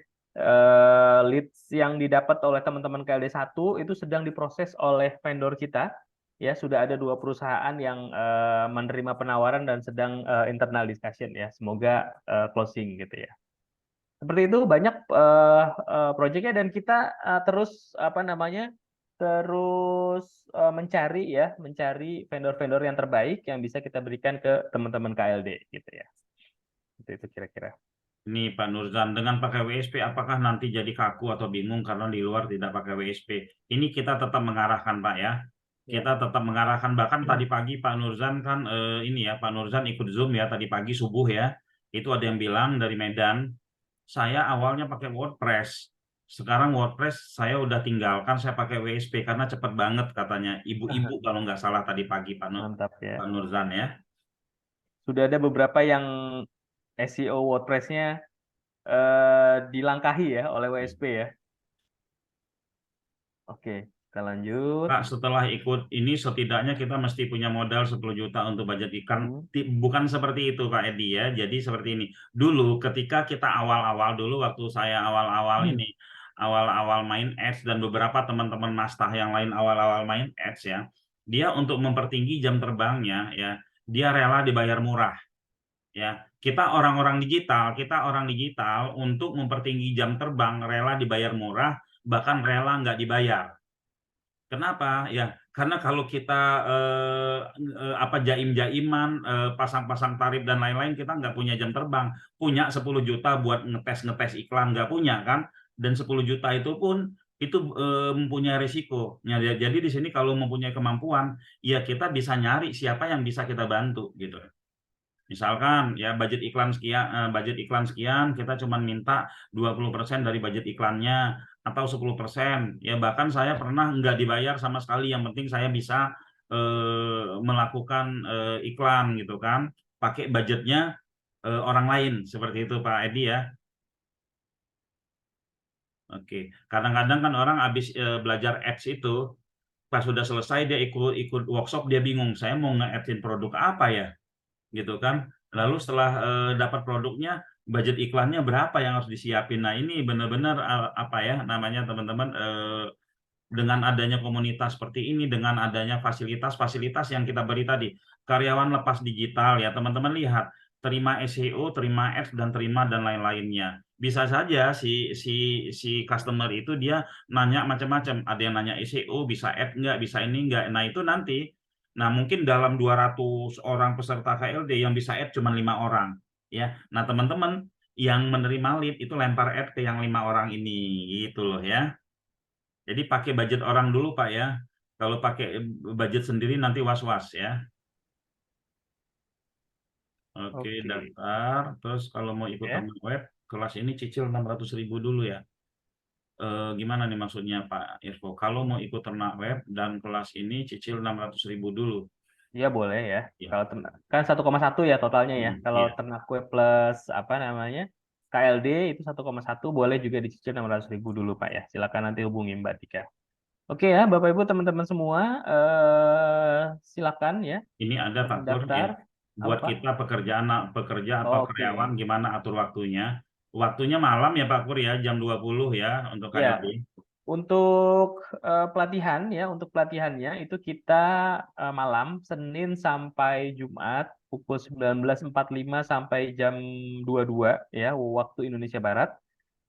leads yang didapat oleh teman-teman KLD 1 itu sedang diproses oleh vendor kita. Ya, sudah ada 2 perusahaan yang menerima penawaran dan sedang internal discussion ya. Semoga closing gitu ya. Seperti itu banyak proyeknya, dan kita terus apa namanya, terus mencari vendor-vendor yang terbaik yang bisa kita berikan ke teman-teman KLD gitu ya. Itu kira-kira. Ini Pak Nurzan, dengan pakai WSP apakah nanti jadi kaku atau bingung karena di luar tidak pakai WSP? Ini kita tetap mengarahkan Pak ya. Ya. Kita tetap mengarahkan, bahkan tadi pagi Pak Nurzan kan ini ya, Pak Nurzan ikut Zoom ya tadi pagi subuh ya. Itu ada yang bilang dari Medan, saya awalnya pakai WordPress. Sekarang WordPress saya udah tinggalkan, saya pakai WSP karena cepat banget katanya. Ibu-ibu kalau nggak salah tadi pagi Pak Mantap ya. Nurzan ya. Sudah ada beberapa yang SEO WordPress-nya dilangkahi ya oleh WSP ya. Oke, kita lanjut. Pak, setelah ikut ini setidaknya kita mesti punya modal 10 juta untuk budget ikan. Bukan seperti itu Pak Edi ya. Jadi seperti ini. Dulu ketika kita awal-awal dulu waktu saya awal-awal main ads dan beberapa teman-teman mastah yang lain awal-awal main ads ya. Dia untuk mempertinggi jam terbangnya ya, dia rela dibayar murah. Ya, kita orang digital untuk mempertinggi jam terbang rela dibayar murah, bahkan rela nggak dibayar. Kenapa? Ya, karena kalau kita jaim-jaiman, pasang-pasang tarif dan lain-lain, kita nggak punya jam terbang. Punya 10 juta buat ngetes iklan, nggak punya kan? Dan 10 juta itu pun itu mempunyai risiko. Ya, jadi di sini kalau mempunyai kemampuan, ya kita bisa nyari siapa yang bisa kita bantu gitu. Misalkan ya budget iklan sekian, kita cuma minta 20% dari budget iklannya atau 10%. Ya bahkan saya pernah nggak dibayar sama sekali, yang penting saya bisa melakukan iklan gitu kan, pakai budgetnya orang lain, seperti itu Pak Edi ya. Oke, kadang-kadang kan orang habis belajar ads itu, pas sudah selesai dia ikut workshop, dia bingung, saya mau nge-adsin produk apa ya? gitu kan. Lalu setelah dapat produknya, budget iklannya berapa yang harus disiapin. Nah, ini benar-benar apa ya namanya teman-teman, dengan adanya komunitas seperti ini, dengan adanya fasilitas-fasilitas yang kita beri tadi, karyawan lepas digital ya teman-teman lihat, terima SEO, terima ads dan terima dan lain-lainnya. Bisa saja si customer itu dia nanya macam-macam, ada yang nanya SEO, bisa ad nggak, bisa ini nggak. Nah, itu nanti, nah mungkin dalam 200 orang peserta KLD yang bisa ad cuma 5 orang ya. Nah, teman-teman yang menerima lead itu lempar ad ke yang 5 orang ini gitu loh ya. Jadi pakai budget orang dulu Pak ya. Kalau pakai budget sendiri nanti was-was ya. Oke, Oke. daftar. Terus kalau mau ikut Ya. ternak web, kelas ini cicil 600.000 dulu ya. Gimana nih maksudnya Pak Irfo? Kalau mau ikut ternak web dan kelas ini cicil 600.000 dulu. Iya boleh ya. Ya. Kalau kan 1,1 ya totalnya ya. Kalau Iya. ternak kue plus apa namanya KLD itu 1,1 boleh juga dicicil 600.000 dulu Pak ya. Silakan nanti hubungi Mbak Tika. Oke ya Bapak Ibu teman-teman semua, silakan ya Ini ada Pak Pur ya. mendaftar. Apa Buat Pak? kita pekerja atau karyawan Oke. gimana atur waktunya. Waktunya malam ya Pak Pur ya, jam 20 ya untuk Ya, KLD. untuk pelatihan ya, untuk pelatihannya itu kita malam Senin sampai Jumat pukul 19.45 sampai jam 22 ya waktu Indonesia Barat.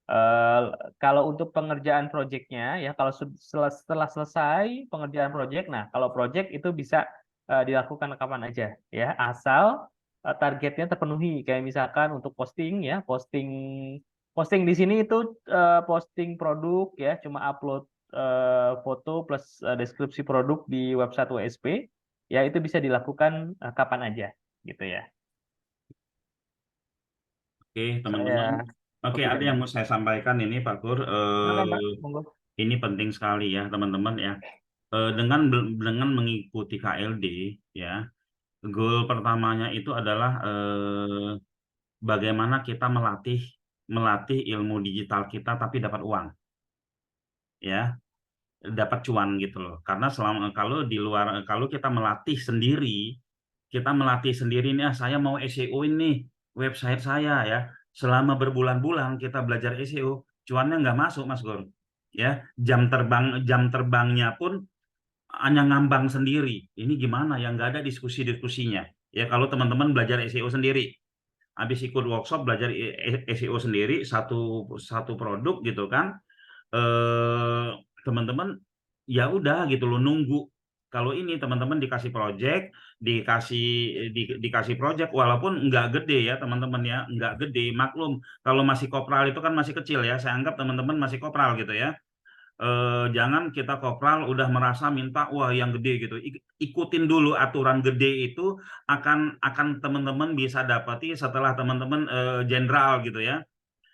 Eh, Kalau untuk pengerjaan proyeknya ya, kalau setelah selesai pengerjaan proyek, nah kalau proyek itu bisa dilakukan kapan aja ya, asal targetnya terpenuhi. Kayak misalkan untuk posting ya, posting posting di sini itu posting produk ya, cuma upload foto plus deskripsi produk di website WSP ya, itu bisa dilakukan kapan aja gitu ya. Oke, Saya teman-teman. Oke, oke ada yang Pak. mau saya sampaikan ini, Pak Kur. Silakan Pak, monggo. Ini penting sekali ya, teman-teman ya. Dengan mengikuti KLD, ya, goal pertamanya itu adalah bagaimana kita melatih ilmu digital kita, tapi dapat uang, ya, dapat cuan gitu loh. Karena selama kalau di luar, kalau kita melatih sendiri nih, saya mau SEO ini website saya ya. Selama berbulan-bulan kita belajar SEO, cuannya nggak masuk, Mas Gur. Ya, jam terbangnya pun hanya ngambang sendiri. Ini gimana ya? Nggak ada diskusi-diskusinya. Ya, kalau teman-teman belajar SEO sendiri, habis ikut workshop belajar SEO sendiri, satu satu produk gitu kan, eh, teman-teman ya udah gitu loh nunggu. Kalau ini teman-teman dikasih project, dikasih project walaupun nggak gede ya teman-teman ya, nggak gede, maklum kalau masih kopral itu kan masih kecil ya. Saya anggap teman-teman masih kopral gitu ya. Jangan kita kopral udah merasa minta wah yang gede gitu. Ikutin dulu aturan gede itu, akan teman-teman bisa dapati setelah teman-teman jenderal gitu ya.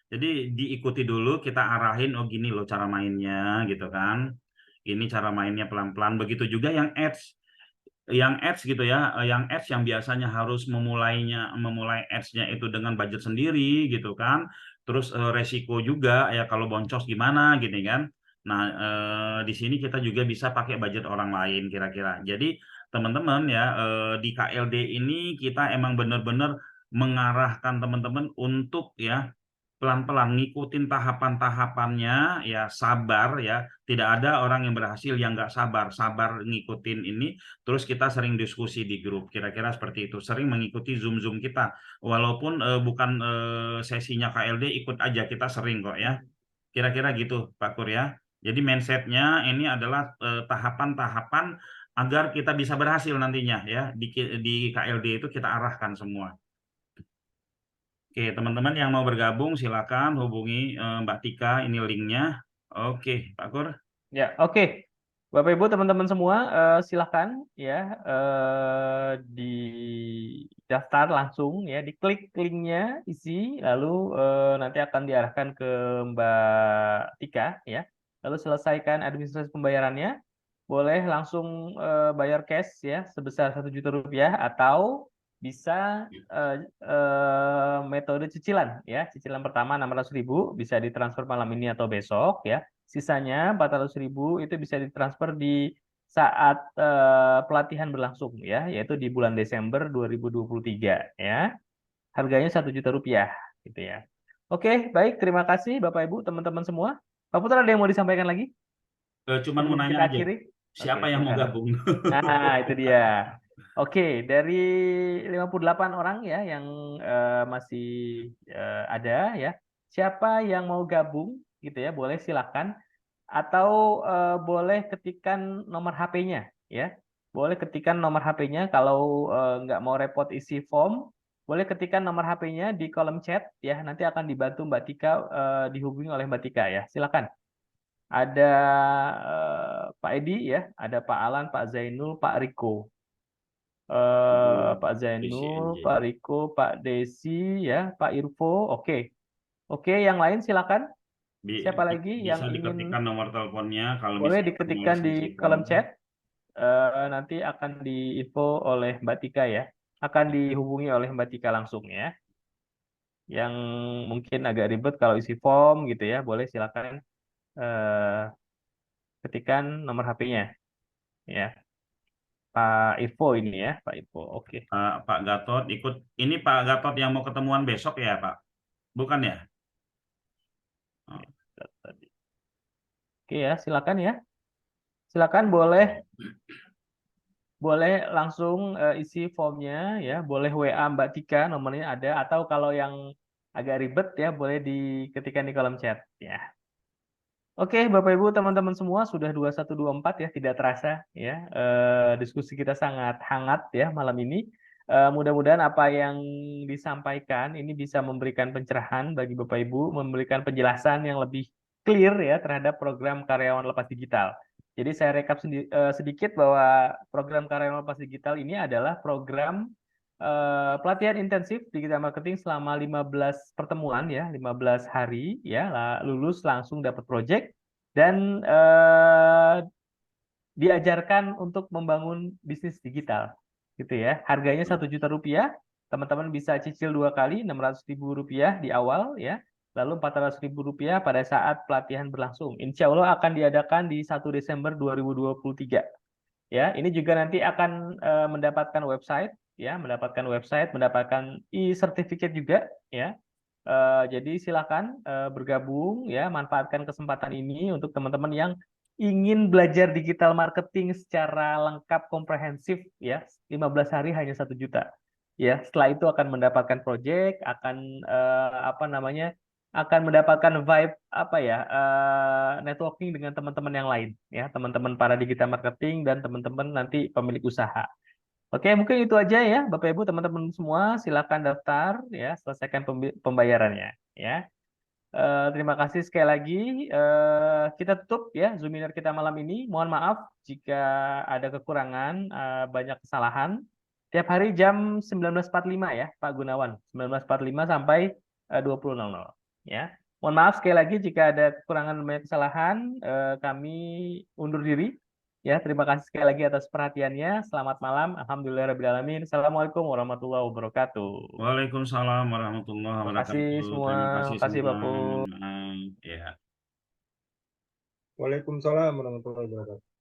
Jadi diikuti dulu, kita arahin, oh gini loh cara mainnya gitu kan. Ini cara mainnya pelan-pelan. Begitu juga yang ads gitu ya, yang biasanya harus memulai ads-nya itu dengan budget sendiri gitu kan. Terus resiko juga ya kalau boncos gimana gitu kan. Nah, di sini kita juga bisa pakai budget orang lain kira-kira. Jadi teman-teman ya, di KLD ini kita emang benar-benar mengarahkan teman-teman untuk ya pelan-pelan ngikutin tahapan-tahapannya ya, sabar ya, tidak ada orang yang berhasil yang nggak sabar ngikutin ini. Terus kita sering diskusi di grup kira-kira seperti itu, sering mengikuti zoom kita walaupun bukan sesinya KLD, ikut aja kita sering kok ya, kira-kira gitu Pak Kur ya. Jadi mindsetnya ini adalah tahapan-tahapan agar kita bisa berhasil nantinya ya di KLD itu kita arahkan semua. Oke, teman-teman yang mau bergabung silakan hubungi Mbak Tika, ini linknya. Oke, Pak Kur. Ya, oke. Bapak Ibu teman-teman semua, silakan ya di daftar langsung ya, diklik linknya, isi, lalu nanti akan diarahkan ke Mbak Tika ya. Lalu selesaikan administrasi pembayarannya, boleh langsung bayar cash ya sebesar 1 juta rupiah, atau bisa metode cicilan ya. Cicilan pertama 600.000 bisa ditransfer malam ini atau besok ya. Sisanya 400.000 itu bisa ditransfer di saat pelatihan berlangsung ya, yaitu di bulan Desember 2023 ya. Harganya Rp1.000.000 gitu ya. Oke, baik, terima kasih Bapak Ibu, teman-teman semua. Pak Putra ada yang mau disampaikan lagi Cuman mau sebelum nanya kita aja, akhiri? Oke, siapa yang mau silakan. gabung? Nah, itu dia. Oke, dari 58 orang ya yang masih ada ya. Siapa yang mau gabung gitu ya, boleh silakan atau boleh ketikan nomor HP-nya ya. Boleh ketikan nomor HP-nya kalau nggak mau repot isi form, boleh ketikan nomor HP-nya di kolom chat ya. Nanti akan dibantu Mbak Tika dihubungi oleh Mbak Tika ya. Silakan. Ada Pak Edi ya, ada Pak Alan, Pak Zainul, Pak Riko. Pak Zainul, PCNJ. Pak Riko, Pak Desi ya, Pak Irfo. Oke. Oke, yang lain silakan. Siapa lagi yang Bisa ingin, diketikkan nomor teleponnya kalau boleh misalnya mau diketikkan di isi kolom form. chat. Nanti akan diinfo oleh Mbak Tika ya. Akan dihubungi oleh Mbak Tika langsung ya. Yang mungkin agak ribet kalau isi form gitu ya, boleh silakan eh, ketikkan nomor HP-nya ya. Pak Irfo ini ya, Pak Irfo. Oke. Pak Gatot ikut. Ini Pak Gatot yang mau ketemuan besok ya, Pak? Bukan ya? Oh. Tadi. Oke ya, silakan ya. Silakan boleh langsung isi formnya ya, boleh WA Mbak Tika nomornya ada, atau kalau yang agak ribet ya boleh diketikkan di kolom chat ya. Oke, Bapak Ibu, teman-teman semua, sudah 21.24 ya, tidak terasa ya. Diskusi kita sangat hangat ya malam ini. Mudah-mudahan apa yang disampaikan ini bisa memberikan pencerahan bagi Bapak Ibu, memberikan penjelasan yang lebih clear ya terhadap program karyawan lepas digital. Jadi saya rekap sedikit bahwa program karyawan lepas digital ini adalah program pelatihan intensif digital marketing selama 15 pertemuan ya, 15 hari ya, lulus langsung dapat project dan diajarkan untuk membangun bisnis digital gitu ya. Harganya Rp1.000.000, teman-teman bisa cicil 2 kali Rp600.000 di awal ya, lalu Rp400.000 pada saat pelatihan berlangsung. Insya Allah akan diadakan di 1 Desember 2023 ya. Ini juga nanti akan mendapatkan website ya, mendapatkan e-certificate juga ya. Jadi silakan bergabung ya, manfaatkan kesempatan ini untuk teman-teman yang ingin belajar digital marketing secara lengkap komprehensif ya. 15 hari hanya 1 juta ya. Setelah itu akan mendapatkan project, akan apa namanya, akan mendapatkan vibe apa ya, networking dengan teman-teman yang lain ya, teman-teman para digital marketing dan teman-teman nanti pemilik usaha. Oke, mungkin itu aja ya, Bapak Ibu, teman-teman semua, silakan daftar ya, selesaikan pembayarannya ya. Terima kasih sekali lagi. Kita tutup ya Zoominar kita malam ini. Mohon maaf jika ada kekurangan, banyak kesalahan. Tiap hari jam 19.45 ya, Pak Gunawan. 19.45 sampai 20.00 ya. Mohon maaf sekali lagi jika ada kekurangan banyak kesalahan. Kami undur diri. Ya, terima kasih sekali lagi atas perhatiannya. Selamat malam. Alhamdulillahirrahmanirrahim. Assalamualaikum warahmatullahi wabarakatuh. Waalaikumsalam warahmatullahi Terima kasih wabarakatuh. semua. Terima kasih Terima kasih, semua. Bapak. Ya. Waalaikumsalam warahmatullahi wabarakatuh.